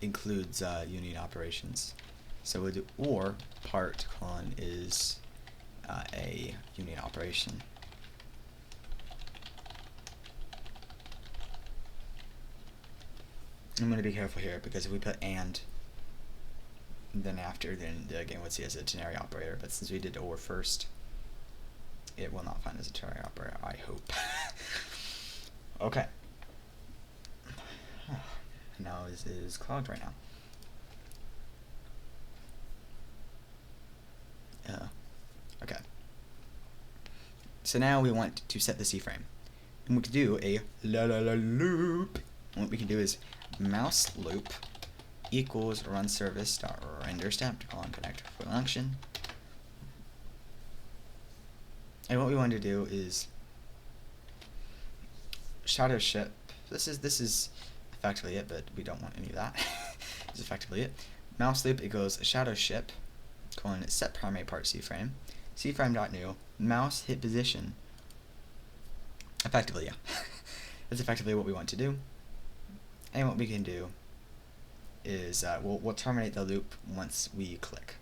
Speaker 1: union operations. So we'll do or part colon is a union operation. I'm going to be careful here, because if we put and then after, then the game would see as a ternary operator, but since we did or first, it will not find as a ternary operator, I hope. Okay. Now it is clogged right now. Okay. So now we want to set the C frame, and we can do a loop. And what we can do is mouse loop equals run service dot render step on connect function. And what we want to do is shadow ship. This is effectively it, but we don't want any of that. This is effectively it. Mouse loop equals shadow ship colon set primary part C frame dot new mouse hit position. Effectively, yeah. That's effectively what we want to do. And what we can do is we'll terminate the loop once we click.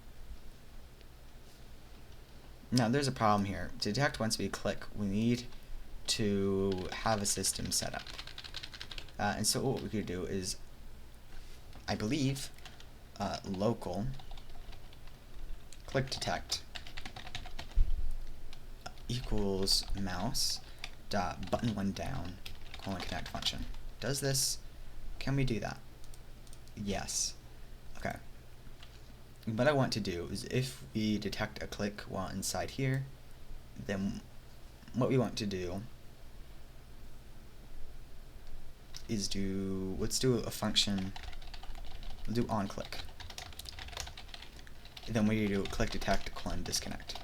Speaker 1: Now there's a problem here. To detect once we click, we need to have a system set up. And so what we could do is, I believe, local click detect equals mouse dot button one down colon connect function. Does this? Can we do that? Yes. Okay. what I want to do is if we detect a click while inside here, then what we want to do is let's do a function, we'll do onClick. Then we do click detect :disconnect.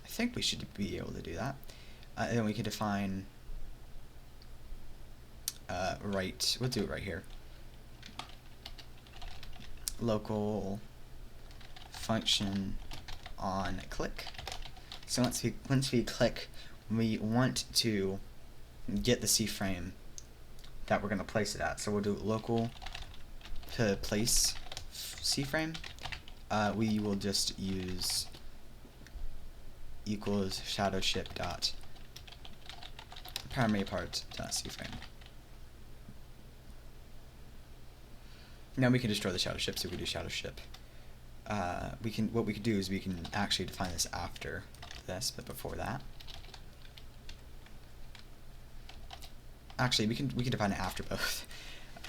Speaker 1: I think we should be able to do that. And then we can define we'll do it right here. Local function on click. So once we click, we want to get the C frame that we're going to place it at. So we'll do local to place C frame. We will just use equals shadow ship dot primary part dot C frame. Now we can destroy the shadow ship, so we do shadow ship. What we could do is we can actually define this after this, but before that. Actually, we can define it after both,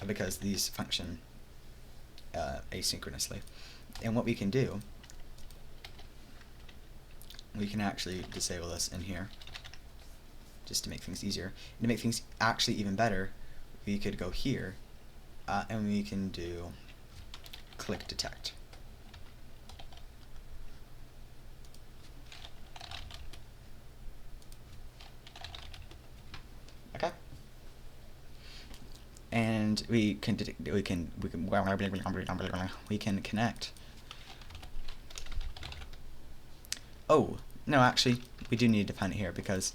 Speaker 1: because these function asynchronously. And what we can do, we can actually disable this in here, just to make things easier. And to make things actually even better, we could go here, and we can do click detect. Okay. And we can connect. Oh no, actually, we do need to define it here because,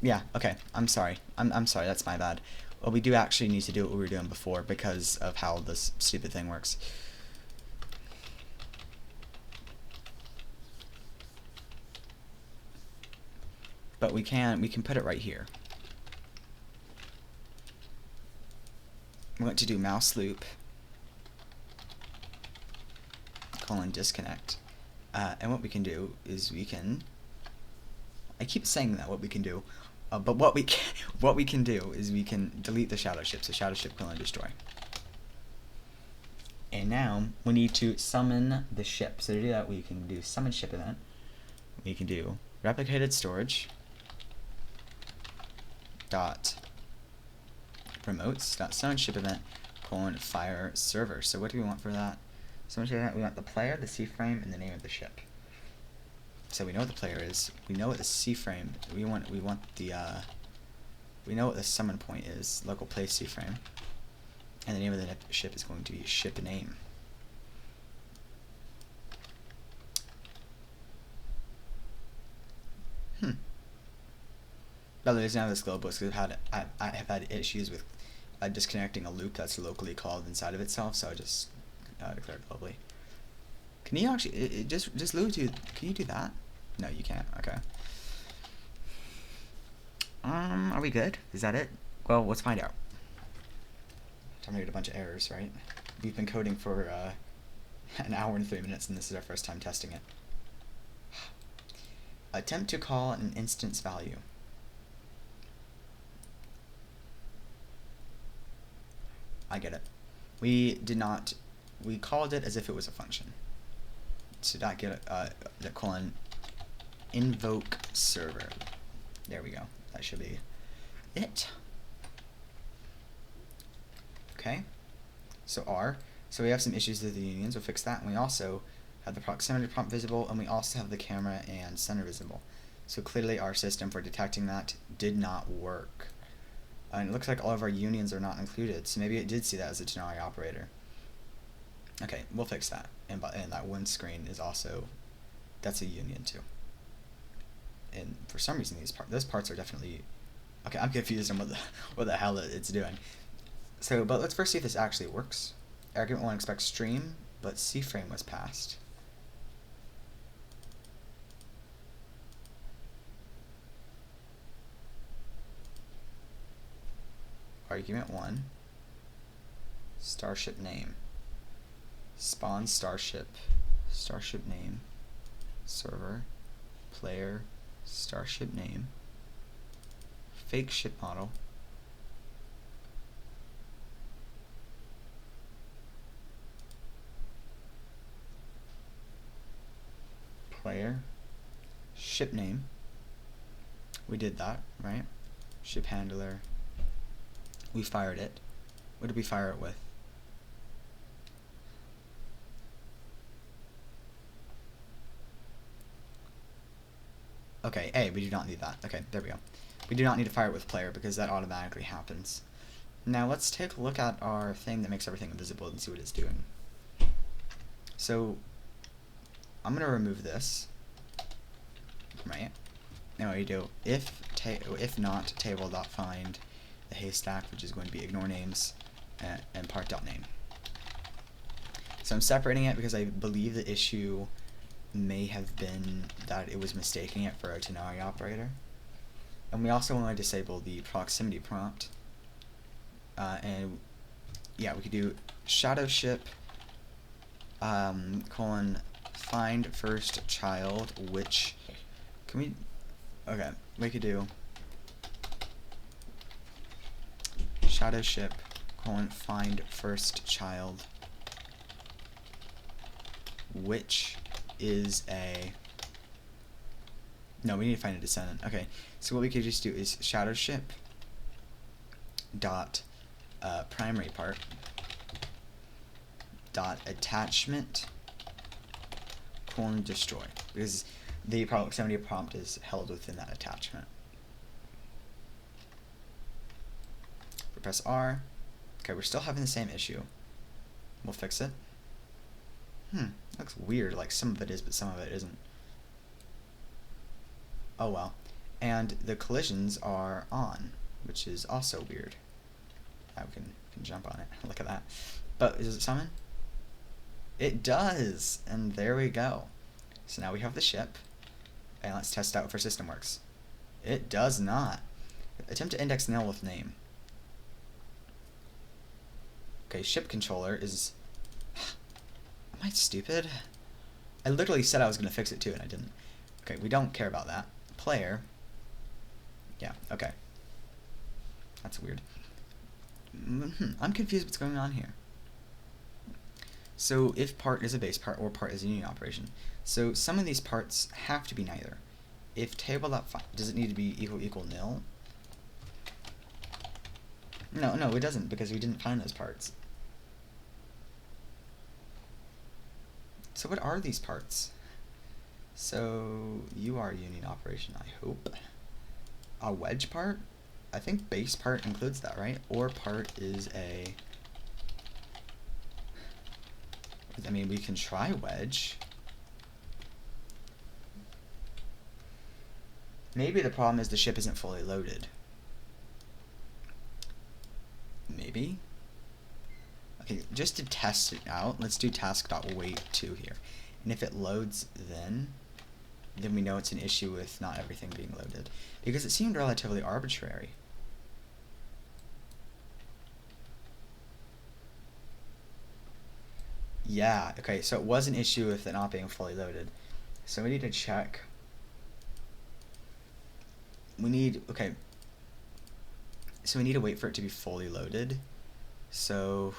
Speaker 1: yeah, okay. I'm sorry. I'm sorry. That's my bad. Well, we do actually need to do what we were doing before because of how this stupid thing works. But we can put it right here. We're going to do mouse loop :disconnect. And what we can do is we can, I keep saying that, what we can do, but what we can do is we can delete the shadow ship, so shadow ship : destroy. And now we need to summon the ship. So to do that, we can do summon ship event. We can do replicated storage dot promotes dot summon ship event : fire server. So what do we want for that? So we want the player, the C frame, and the name of the ship. So we know what the player is. We know what the C frame. We want the we know what the summon point is. Local place C frame, and the name of the ship is going to be ship name. By the way, there's now this global because I have had issues with disconnecting a loop that's locally called inside of itself, so I just declared globally. Can you actually just Lou can you do that? No, you can't. Okay. Are we good? Is that it? Well, let's find out. Time to get a bunch of errors, right? We've been coding for an hour and 3 minutes, and this is our first time testing it. Attempt to call an instance value. I get it. We called it as if it was a function. So that get the : invoke server. There we go. That should be it. Okay. So R. So we have some issues with the unions. We'll fix that. And we also have the proximity prompt visible, and we also have the camera and center visible. So clearly our system for detecting that did not work. And it looks like all of our unions are not included, so maybe it did see that as a deny operator. Okay, we'll fix that. And that one screen is also, that's a union too. And for some reason those parts are definitely, okay, I'm confused on what the hell it's doing. So, but let's first see if this actually works. Argument 1 expects stream, but C frame was passed. Argument 1, starship name, spawn starship, starship name, server, player, starship name, fake ship model, player, ship name. We did that, right? Ship handler. We fired it. What did we fire it with? Okay, A, we do not need that. Okay, there we go. We do not need to fire it with player because that automatically happens. Now let's take a look at our thing that makes everything invisible and see what it's doing. So I'm gonna remove this. Right. Now what you do, if not table.find the haystack, which is going to be ignore names and part.name. So I'm separating it because I believe the issue may have been that it was mistaking it for a ternary operator. And we also want to disable the proximity prompt. And yeah, we could do shadow ship colon find first child, which can we, okay, we could do shadow ship colon find first child, which is a, no, we need to find a descendant. Okay, so what we could just do is shadow ship dot primary part dot attachment colon destroy, because the proximity prompt is held within that attachment. We press R. Okay, we're still having the same issue. We'll fix it. Looks weird, like some of it is, but some of it isn't. Oh well. And the collisions are on, which is also weird. Now we can jump on it. Look at that. But does it summon? It does! And there we go. So now we have the ship. And let's test out if our system works. It does not. Attempt to index nil with name. Okay, ship controller is... Am I stupid? I literally said I was going to fix it too, and I didn't. Okay, we don't care about that. Player. Yeah, okay. That's weird. I'm confused what's going on here. So if part is a base part or part is a union operation. So some of these parts have to be neither. If table.find, does it need to be equal nil? No, it doesn't, because we didn't find those parts. So what are these parts? So you are a union operation, I hope. A wedge part? I think base part includes that, right? Or part is a... I mean, we can try wedge. Maybe the problem is the ship isn't fully loaded. Maybe? Okay, just to test it out, let's do task.wait2 here. And if it loads then we know it's an issue with not everything being loaded. Because it seemed relatively arbitrary. Yeah, okay, so it was an issue with it not being fully loaded. So we need to check. Okay. So we need to wait for it to be fully loaded. So,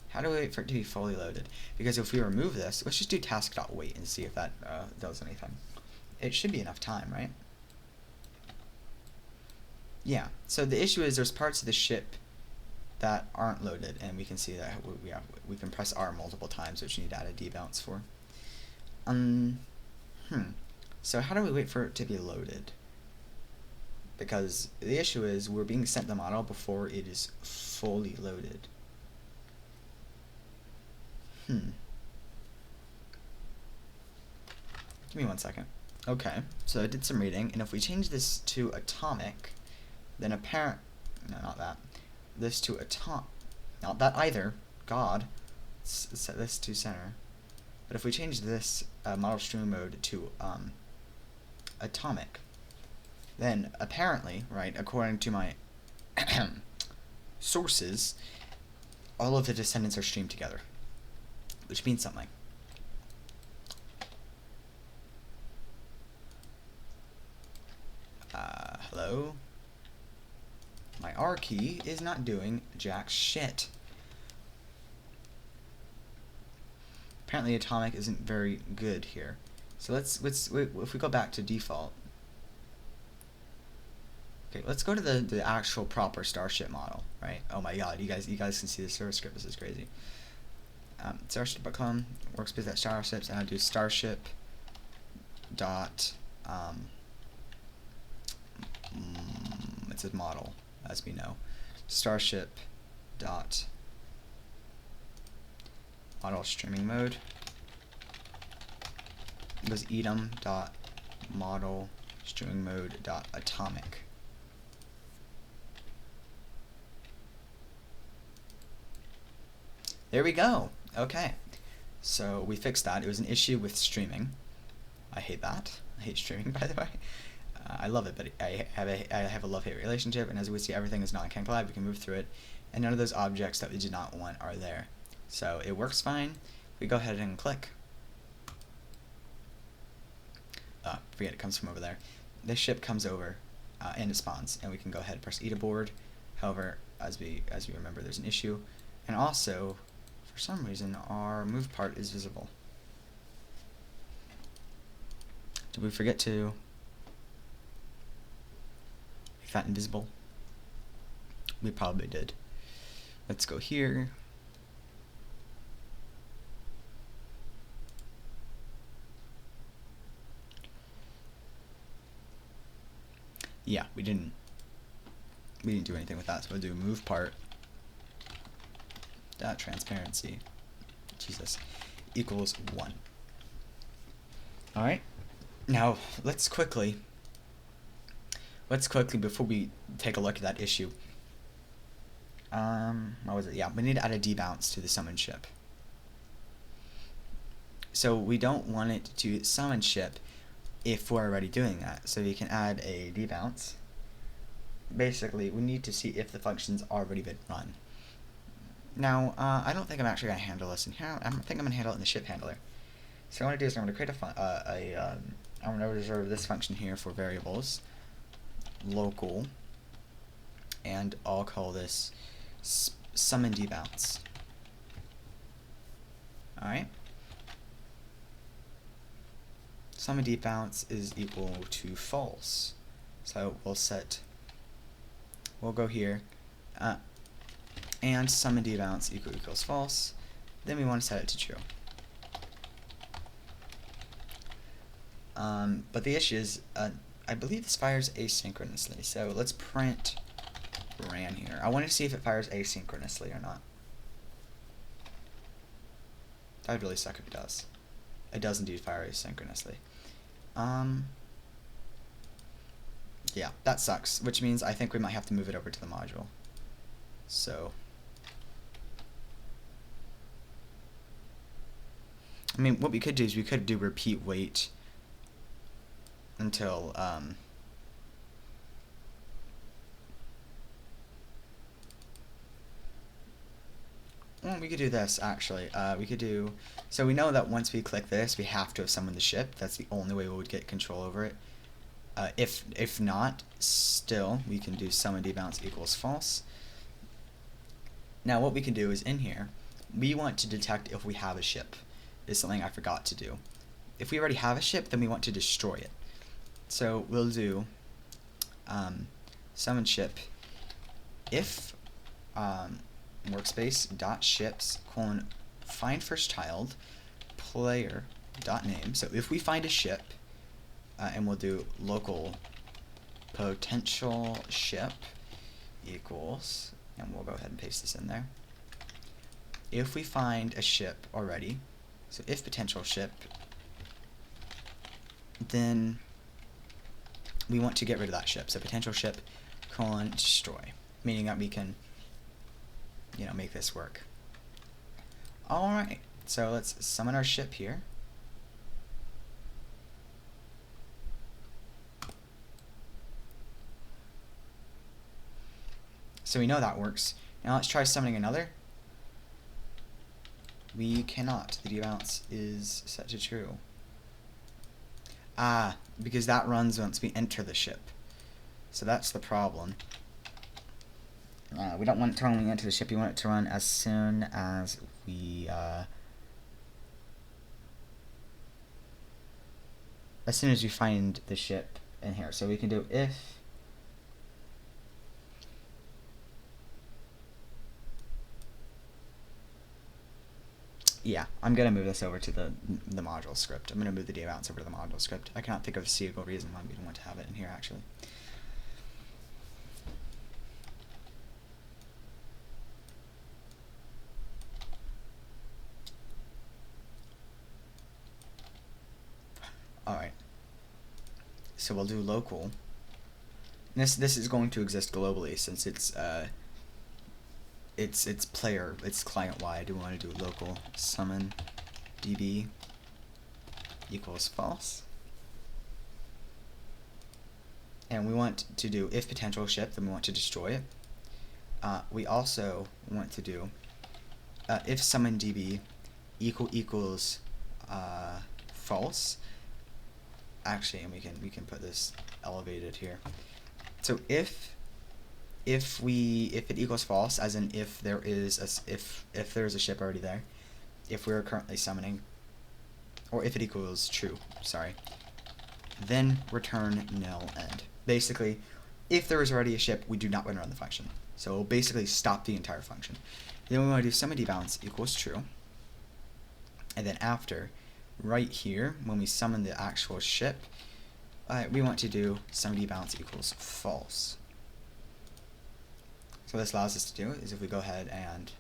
Speaker 1: how do we wait for it to be fully loaded? Because if we remove this, let's just do task.wait and see if that does anything. It should be enough time, right? Yeah, so the issue is there's parts of the ship that aren't loaded, and we can see that we can press R multiple times, which you need to add a debounce for. So how do we wait for it to be loaded? Because the issue is we're being sent the model before it is fully loaded. Give me 1 second. Okay, so I did some reading, and if we change this to atomic, then no, not that. This to not that either. God, let's set this to center. But if we change this model stream mode to atomic, then apparently, right, according to my sources, all of the descendants are streamed together, which means something. Hello? My R key is not doing jack shit. Apparently atomic isn't very good here. So if we go back to default. Okay, let's go to the actual proper Starship model, right? Oh my God, you guys can see the server script. This is crazy. Starship.com workspace at starships, and I do starship dot it's a model, as we know. Starship dot model streaming mode. It goes edom dot model streaming mode dot atomic. There we go. Okay, so we fixed that. It was an issue with streaming. I hate that. I hate streaming, by the way. I love it, but I have a love-hate relationship, and as we see, everything is not in Can Collab. We can move through it, and none of those objects that we did not want are there. So it works fine. We go ahead and click. Forget it comes from over there. This ship comes over, and it spawns, and we can go ahead and press E to board. However, as we remember, there's an issue, and also, for some reason, our move part is visible. Did we forget to make that invisible? We probably did. Let's go here. Yeah, we didn't do anything with that, so we'll do move part dot transparency, Jesus, equals 1. Alright, now let's quickly before we take a look at that issue, what was it? Yeah, we need to add a debounce to the summon ship. So we don't want it to summon ship if we're already doing that. So we can add a debounce. Basically, we need to see if the function's already been run. Now, I don't think I'm actually going to handle this in here. I think I'm going to handle it in the ship handler. So what I'm going to do is I'm going to create I'm going to reserve this function here for variables, local, and I'll call this summon debounce. Alright. Summon debounce is equal to false. So we'll go here, and summon debounce equals false. Then we want to set it to true. But the issue is, I believe this fires asynchronously. So let's print ran here. I want to see if it fires asynchronously or not. That would really suck if it does. It does indeed fire asynchronously. Yeah, that sucks, which means I think we might have to move it over to the module. So, I mean, what we could do is we could do repeat wait until, well, we could do this, actually. We could do, so we know that once we click this, we have to have summoned the ship. That's the only way we would get control over it. If not, still, we can do summon debounce equals false. Now, what we can do is in here, we want to detect if we have a ship. Is something I forgot to do. If we already have a ship, then we want to destroy it. So we'll do summon ship if workspace dot ships colon find first child player dot name. So if we find a ship, and we'll do local potential ship equals, and we'll go ahead and paste this in there. If we find a ship already, so if potential ship, then we want to get rid of that ship. So potential ship colon destroy, meaning that we can, make this work. Alright, so let's summon our ship here. So we know that works. Now let's try summoning another. We cannot. The debounce is set to true. Because that runs once we enter the ship. So that's the problem. We don't want it to run when we enter the ship. We want it to run as soon as we as soon as you find the ship in here. So we can do if yeah, I'm gonna move this over to the module script. I'm gonna move the data bounce over to the module script. I cannot think of a single reason why we don't want to have it in here actually. Alright. So we'll do local. This is going to exist globally since it's client wide. We want to do local summon db equals false. And we want to do if potential ship, then we want to destroy it. We also want to do if summon db equals false. Actually, and we can put this elevated here. So if it equals false, as in if there is if there is a ship already there, if we're currently summoning, or if it equals true, sorry, then return nil end. Basically, if there is already a ship, we do not want to run the function. So we'll basically stop the entire function. Then we want to do summon dbounce equals true, and then after, right here, when we summon the actual ship, we want to do summon dbounce equals false. So what this allows us to do is if we go ahead and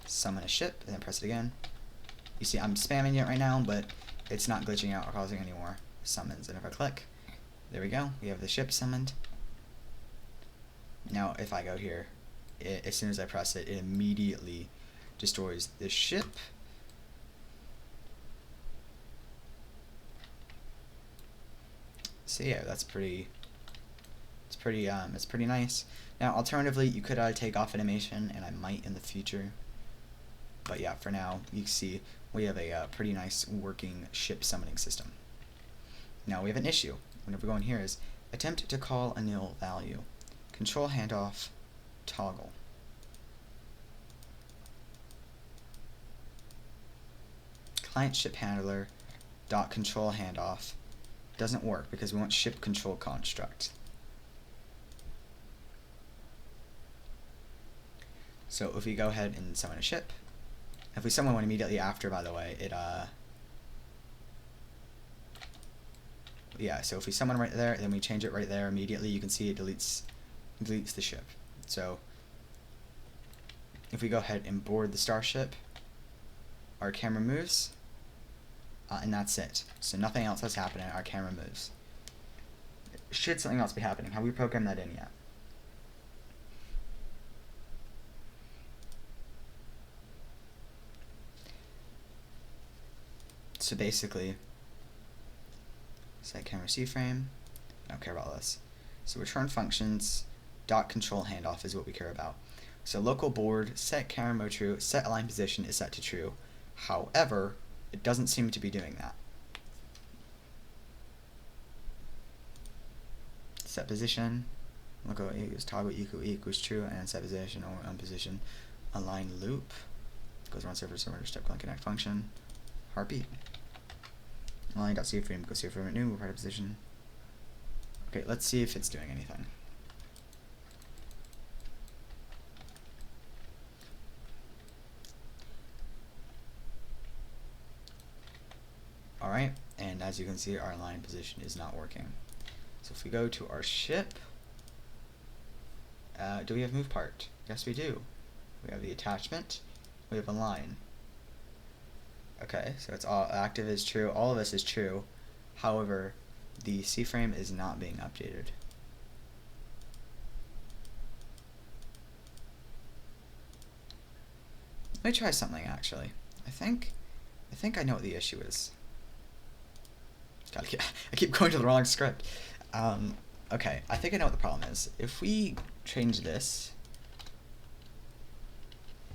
Speaker 1: summon a ship and then press it again, you see I'm spamming it right now, but it's not glitching out or causing any more summons. And if I click, there we go, we have the ship summoned. Now if I go here, as soon as I press it, it immediately destroys the ship. So yeah, it's pretty nice. Now alternatively, you could take off animation, and I might in the future. But yeah, for now, you can see we have a pretty nice working ship summoning system. Now we have an issue. Whenever we go in here is attempt to call a nil value. Control handoff toggle. Client ship handler dot control handoff doesn't work because we want ship control construct. So if we go ahead and summon a ship, if we summon one immediately after, by the way, it yeah, so if we summon right there, then we change it right there immediately, you can see it deletes the ship. So if we go ahead and board the starship, our camera moves, and that's it. So nothing else is happening, our camera moves. Should something else be happening? Have we programmed that in yet? So basically, set camera C-frame, I don't care about this. So return functions, dot control handoff is what we care about. So local board, set camera mode true, set align position is set to true. However, it doesn't seem to be doing that. Set position, local equals toggle equals true, and set position or on position. Align loop, goes around server step click connect function. Heartbeat. Align.cframe, go cframe at new, right position. Okay, let's see if it's doing anything. Alright, and as you can see, our align position is not working. So if we go to our ship, do we have move part? Yes, we do. We have the attachment, we have align. Okay, so it's all active is true, all of this is true. However, the C-frame is not being updated. Let me try something actually. I think I know what the issue is. God, I keep going to the wrong script. Okay, I think I know what the problem is. If we change this,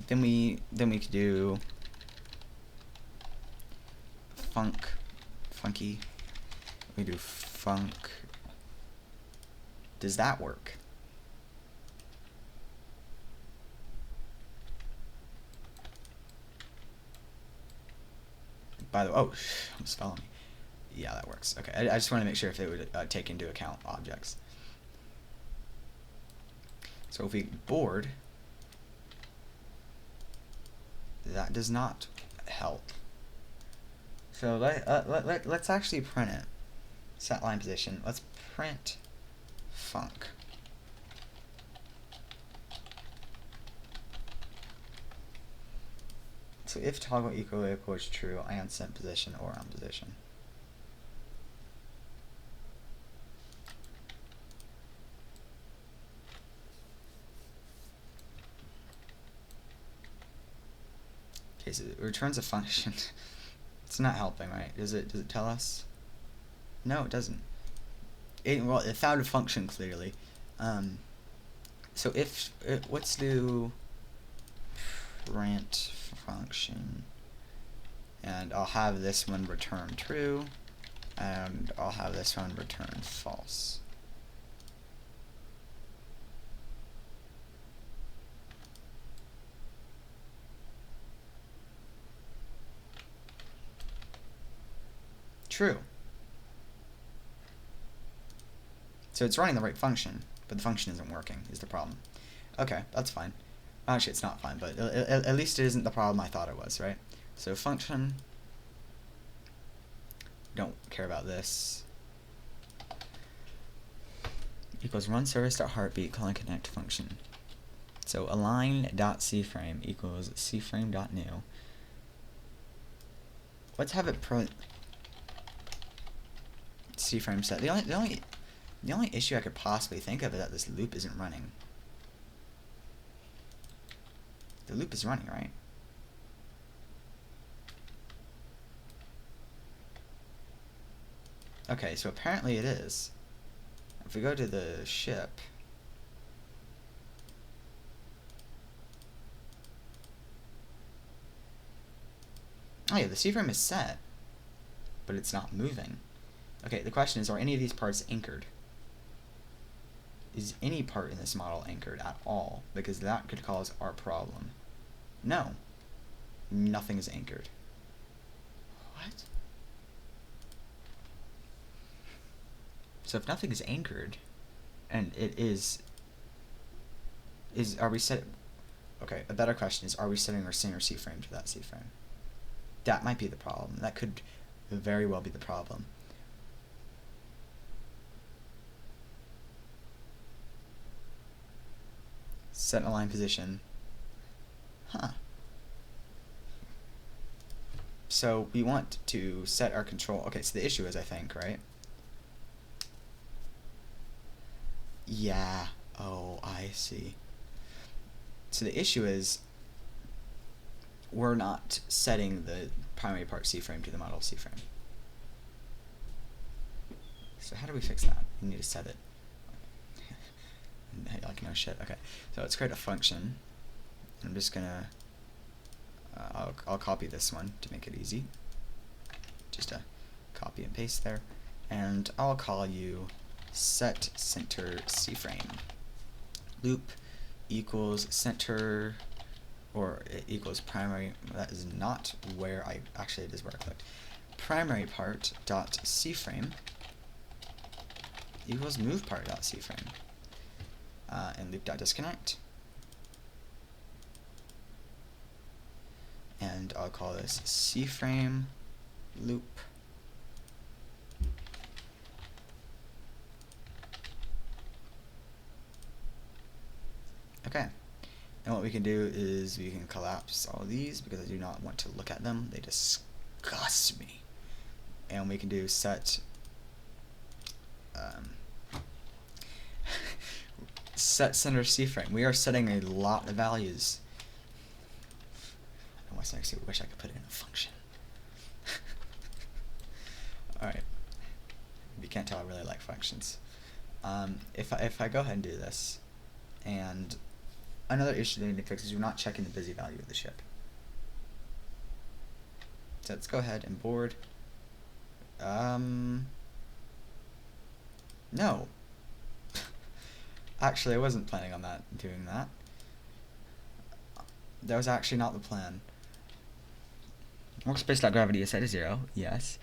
Speaker 1: then we could do funky. We do funk. Does that work? By the way, oh, almost fell on me. Yeah, that works. Okay, I just want to make sure if it would take into account objects. So if we board, that does not help. So let's actually print it. Set line position. Let's print func. So if toggle equals true, I on set position or on position. Okay, so it returns a function. It's not helping, right? Does it tell us? No, it doesn't. Well, it found a function clearly. So if let's do print function, and I'll have this one return true, and I'll have this one return false. True. So it's running the right function, but the function isn't working, is the problem. Okay, that's fine. Actually, it's not fine, but at least it isn't the problem I thought it was, right? So function, don't care about this, equals run service.heartbeat calling connect function. So align.cframe equals cframe.new. Let's have it print cframe set. The only issue I could possibly think of is that this loop isn't running. The loop is running, right? Okay, so apparently it is. If we go to the ship, oh yeah, the C-frame is set, but it's not moving. Okay, the question is, are any of these parts anchored? Is any part in this model anchored at all? Because that could cause our problem. No. Nothing is anchored. What? So if nothing is anchored, and it is are we set? Okay, a better question is, are we setting our center C-frame to that C-frame? That might be the problem. That could very well be the problem. Set align position. Huh. So we want to set our control. Okay, so the issue is, I think, right? Yeah. Oh, I see. So the issue is we're not setting the primary part C-frame to the model C-frame. So how do we fix that? We need to set it. Like, no shit. Okay, so let's create a function. I'm just gonna I'll copy this one to make it easy. Just a copy and paste there, and I'll call you set center C-frame. Loop equals center, or it equals primary. That is not where I actually, it is where I clicked. Primary part dot C-frame equals move part dot C-frame. And loop.disconnect. And I'll call this C-frame loop. Okay. And what we can do is we can collapse all of these because I do not want to look at them. They disgust me. And we can do set set center C-frame. We are setting a lot of values. I actually wish I could put it in a function. Alright. If you can't tell, I really like functions. If I go ahead and do this, and another issue that I need to fix is we're not checking the busy value of the ship. So let's go ahead and board. No. Actually, I wasn't planning on doing that. That was actually not the plan. Workspace.gravity is set to 0, yes.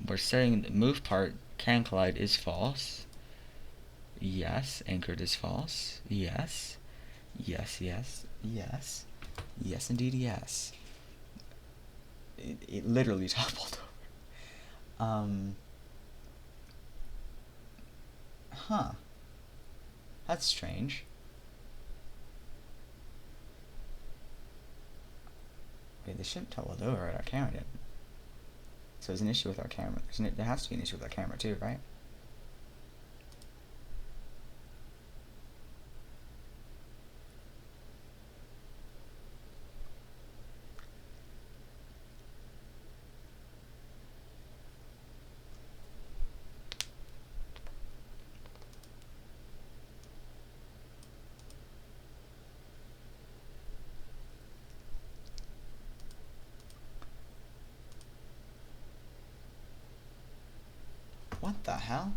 Speaker 2: we're saying the move part can collide is false. Yes. Anchored is false. Yes. Yes, yes, yes. Yes, indeed, yes. It literally toppled over. Huh. That's strange. Wait, the ship toppled over and our camera didn't. So there's an issue with our camera. There has to be an issue with our camera too, right? What the hell?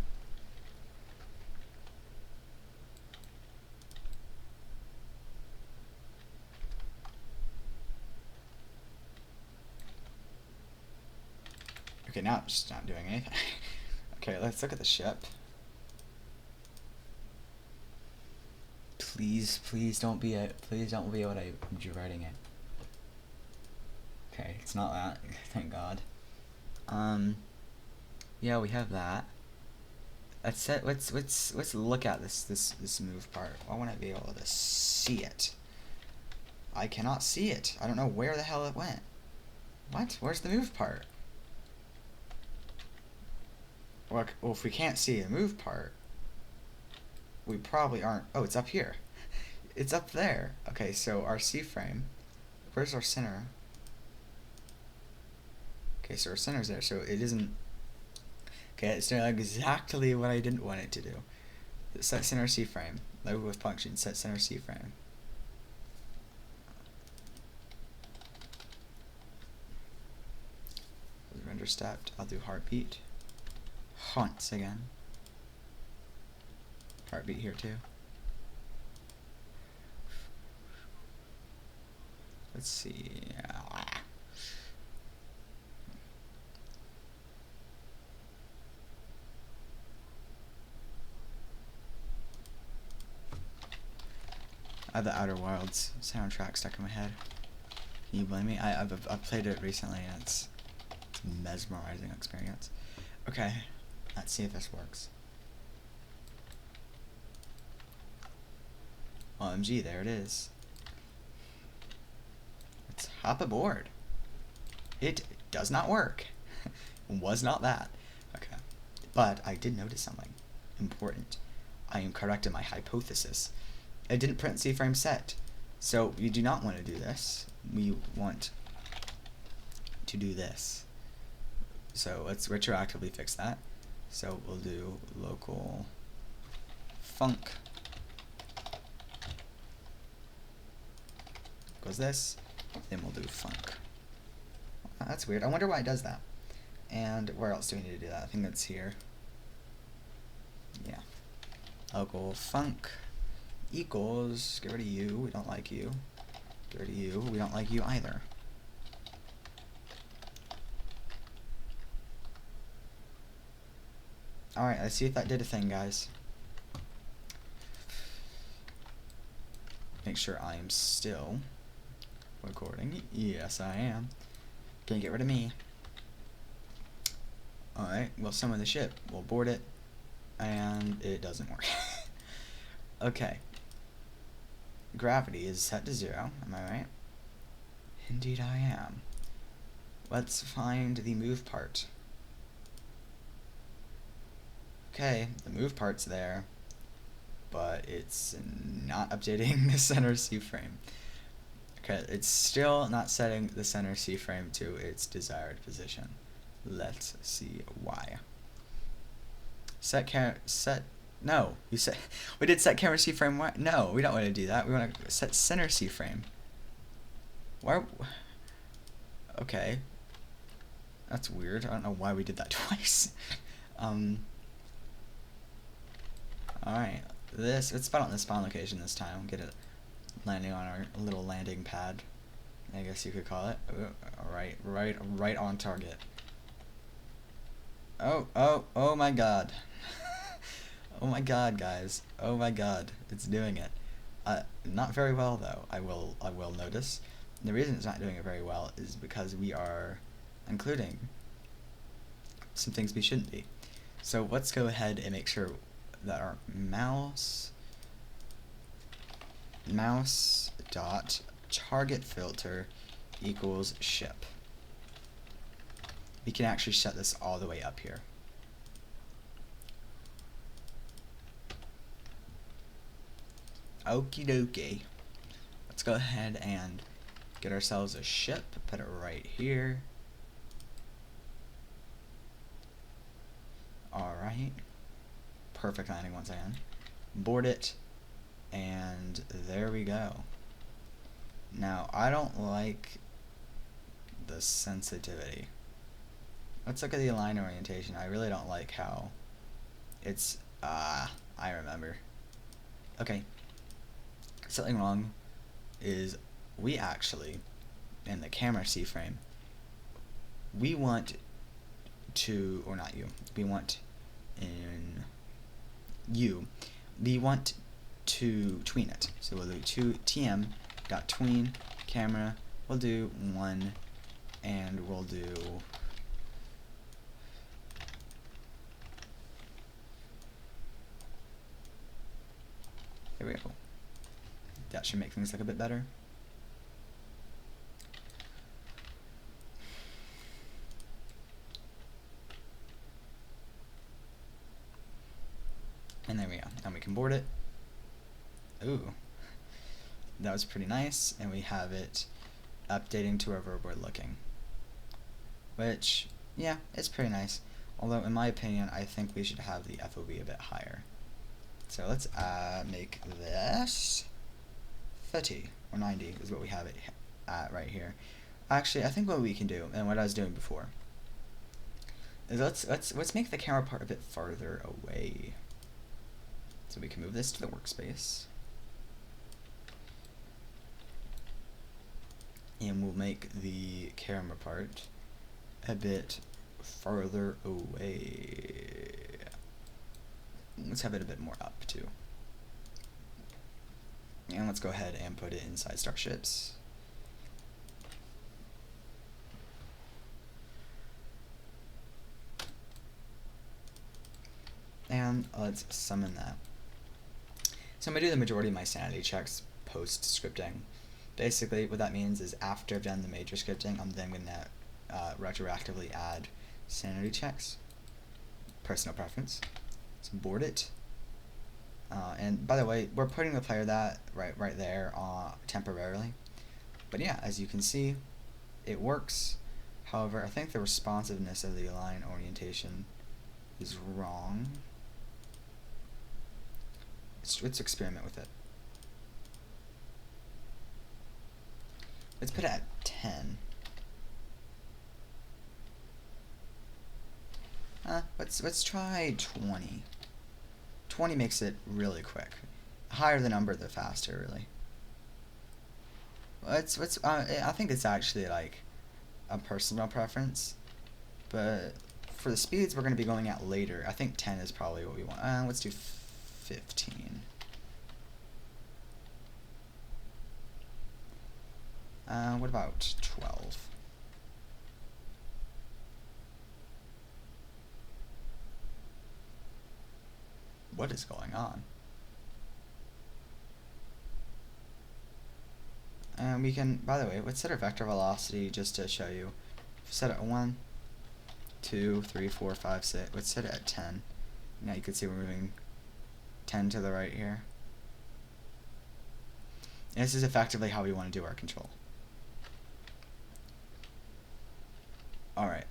Speaker 2: Okay, now it's just not doing anything. Okay, let's look at the ship. Please, please don't be what I'm writing it. Okay, it's not that. Thank God. Yeah, we have that. Let's look at this move part. I want to be able to see it. I cannot see it. I don't know where the hell it went. What? Where's the move part? Well, if we can't see the move part, we probably aren't. Oh, it's up here. It's up there. Okay, so our C-frame. Where's our center? Okay, so our center's there. So it isn't. Okay, it's doing exactly what I didn't want it to do. Set center C-frame. Logo with function. Set center C-frame. Render stepped. I'll do heartbeat. Once again. Heartbeat here too. Let's see. I have the Outer Wilds soundtrack stuck in my head. Can you blame me? I've played it recently and it's a mesmerizing experience. Okay, let's see if this works. OMG, there it is. Let's hop aboard. It does not work. Was not that. Okay. But I did notice something important. I am correct in my hypothesis. I didn't print C-frame set. So we do not want to do this. We want to do this. So let's retroactively fix that. So we'll do local func goes this, then we'll do func. Oh, that's weird. I wonder why it does that. And where else do we need to do that? I think that's here. Yeah. Local func equals, get rid of you, we don't like you. Get rid of you, we don't like you either. Alright, let's see if that did a thing, guys. Make sure I am still recording. Yes, I am. Can't get rid of me. Alright, we'll summon the ship. We'll board it. And it doesn't work. Okay. Gravity is set to 0, am I right? Indeed I am. Let's find the move part. Okay, the move part's there, but it's not updating the center C-frame. Okay, it's still not setting the center C-frame to its desired position. Let's see why. No, you said we did set camera C-frame. Why? No, we don't want to do that. We want to set center C-frame. Why? Okay, that's weird. I don't know why we did that twice. Alright, let's spot on the spawn location this time. Get it landing on our little landing pad, I guess you could call it. Right on target. Oh my god. Oh my god, guys. Oh my god. It's doing it. Not very well though, I will notice. The reason it's not doing it very well is because we are including some things we shouldn't be. So let's go ahead and make sure that our mouse dot target filter equals ship. We can actually set this all the way up here. Okie dokie. Let's go ahead and get ourselves a ship, put it right here. Alright. Perfect landing once again. Board it, and there we go. Now, I don't like the sensitivity. Let's look at the align orientation. I really don't like how it's, I remember. Okay. Something wrong is we actually, in the camera C-frame, we want to, or not you, we want in you, we want to tween it. So we'll do tm.tween camera, we'll do 1, and we'll do there we go. That should make things look a bit better. And there we go. And we can board it. Ooh. That was pretty nice. And we have it updating to wherever we're looking. Which, yeah, it's pretty nice. Although, in my opinion, I think we should have the FOV a bit higher. So let's make this 30 or 90 is what we have it at right here. Actually, I think what we can do, and what I was doing before, is let's make the camera part a bit farther away. So we can move this to the workspace. And we'll make the camera part a bit farther away. Let's have it a bit more up too. And let's go ahead and put it inside starships. And let's summon that. So I'm going to do the majority of my sanity checks post scripting. Basically what that means is after I've done the major scripting, I'm then going to retroactively add sanity checks. Personal preference. So board it. And by the way, we're putting the player that right there temporarily. But yeah, as you can see, it works. However, I think the responsiveness of the align orientation is wrong. Let's experiment with it. Let's put it at 10. Let's try 20. 20 makes it really quick. The higher the number, the faster, really. I think it's actually like a personal preference, but for the speeds we're going to be going at later, I think 10 is probably what we want. Let's do 15. What about 12? What is going on? And we can, by the way, let's set our vector velocity just to show you. Set it at 1, 2, 3, 4, 5, 6. Let's set it at 10. Now you can see we're moving 10 to the right here. And this is effectively how we want to do our control. Alright.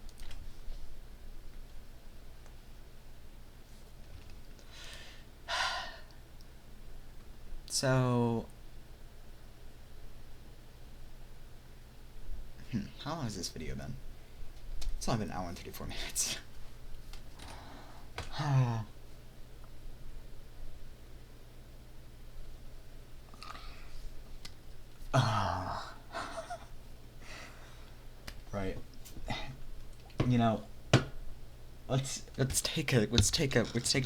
Speaker 2: So, how long has this video been? It's only been an hour and 34 minutes. Right. You know, let's take a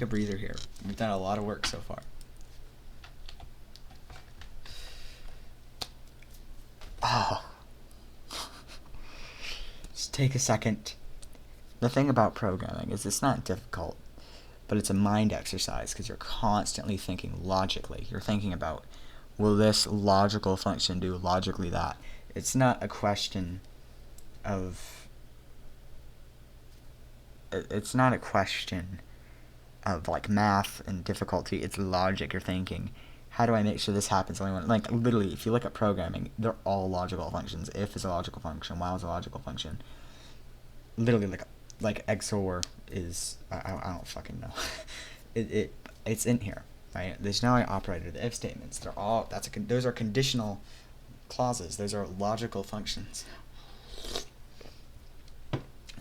Speaker 2: breather here. We've done a lot of work so far. Oh. Just take a second. The thing about programming is it's not difficult, but it's a mind exercise because you're constantly thinking logically. You're thinking about, will this logical function do logically that? It's not a question of like math and difficulty. It's logic. You're thinking, how do I make sure this happens only when, like, literally, if you look at programming, they're all logical functions. If is a logical function, while is a logical function. Literally, like XOR is, I don't fucking know. It's in here, right? There's no operator, the if statements. They're all, those are conditional clauses. Those are logical functions.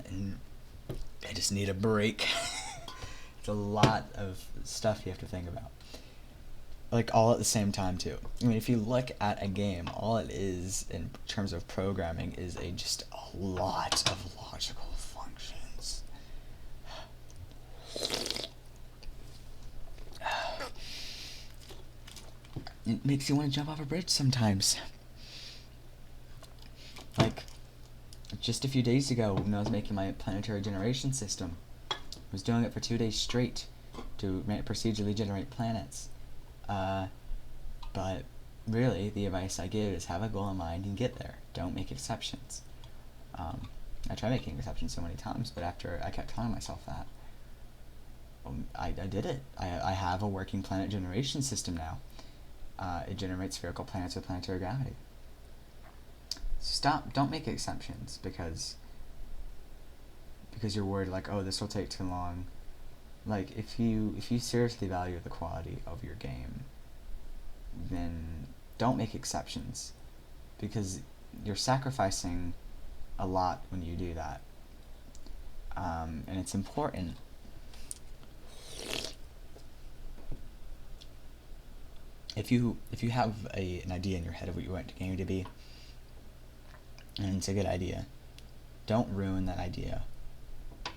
Speaker 2: And I just need a break. It's a lot of stuff you have to think about. Like, all at the same time, too. I mean, if you look at a game, all it is, in terms of programming, is just a lot of logical functions. It makes you want to jump off a bridge sometimes. Like, just a few days ago, when I was making my planetary generation system, I was doing it for 2 days straight to procedurally generate planets. But really, the advice I give is have a goal in mind and get there. Don't make exceptions. I tried making exceptions so many times, but after I kept telling myself that, I did it. I have a working planet generation system now. It generates spherical planets with planetary gravity. Don't make exceptions because you're worried, like, oh, this will take too long. Like, if you seriously value the quality of your game, then don't make exceptions, because you're sacrificing a lot when you do that. And it's important. If you have an idea in your head of what you want the game to be, and it's a good idea, don't ruin that idea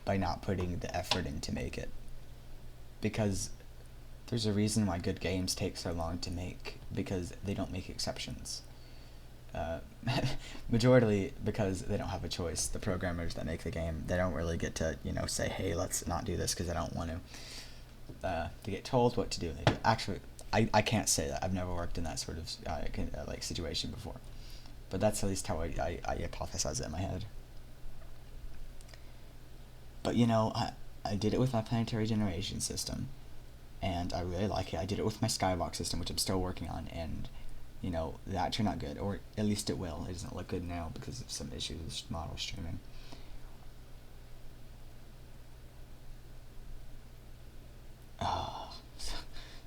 Speaker 2: by not putting the effort in to make it. Because there's a reason why good games take so long to make, because they don't make exceptions. Majority because they don't have a choice. The programmers that make the game, they don't really get to, say, hey, let's not do this because they don't want to. They get told what to do. They do. Actually, I can't say that. I've never worked in that sort of like situation before. But that's at least how I hypothesize it in my head. But I did it with my planetary generation system, and I really like it. I did it with my skybox system, which I'm still working on, and that turned out good, or at least it will. It doesn't look good now because of some issues with model streaming.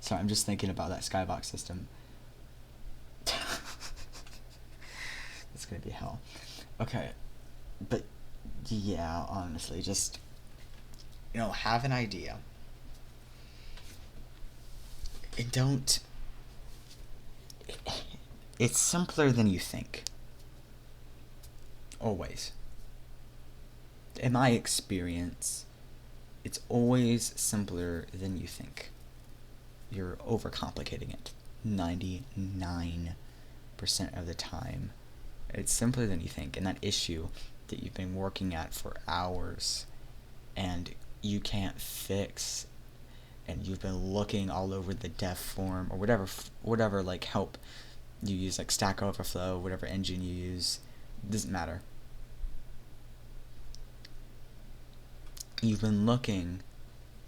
Speaker 2: Sorry, I'm just thinking about that skybox system. It's gonna be hell. Okay, but yeah, honestly, just have an idea, and don't. It's simpler than you think. Always. In my experience, it's always simpler than you think. You're overcomplicating it 99% of the time. It's simpler than you think, and that issue that you've been working at for hours and you can't fix, and you've been looking all over the dev forum or whatever like help you use, like Stack Overflow, whatever engine you use, doesn't matter. You've been looking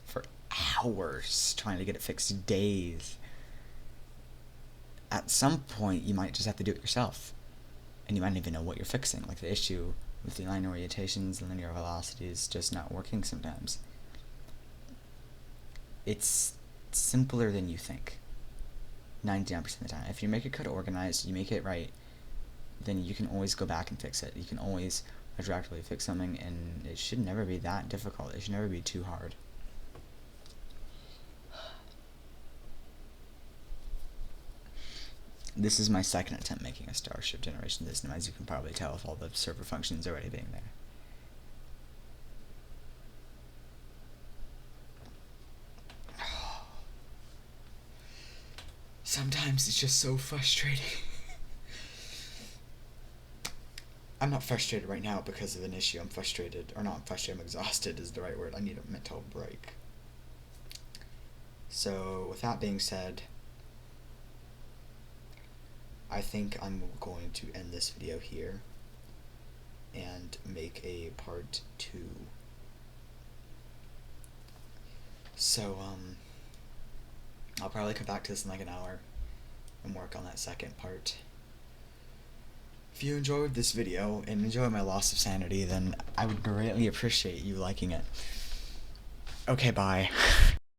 Speaker 2: for hours trying to get it fixed, days. At some point, you might just have to do it yourself, and you might not even know what you're fixing. Like the issue with the line orientations and linear velocity is just not working sometimes. It's simpler than you think. 99% of the time. If you make your code organized, you make it right, then you can always go back and fix it. You can always retroactively fix something, and it should never be that difficult. It should never be too hard. This is my second attempt making a Starship generation system, as you can probably tell with all the server functions already being there.
Speaker 1: sometimes it's just so frustrating. I'm not frustrated right now because of an issue. I'm frustrated, or not frustrated, I'm exhausted is the right word. I need a mental break. So, with that being said, I think I'm going to end this video here and make a part 2. So, I'll probably come back to this in like an hour and work on that second part. If you enjoyed this video and enjoyed my loss of sanity, then I would greatly appreciate you liking it. Okay, bye.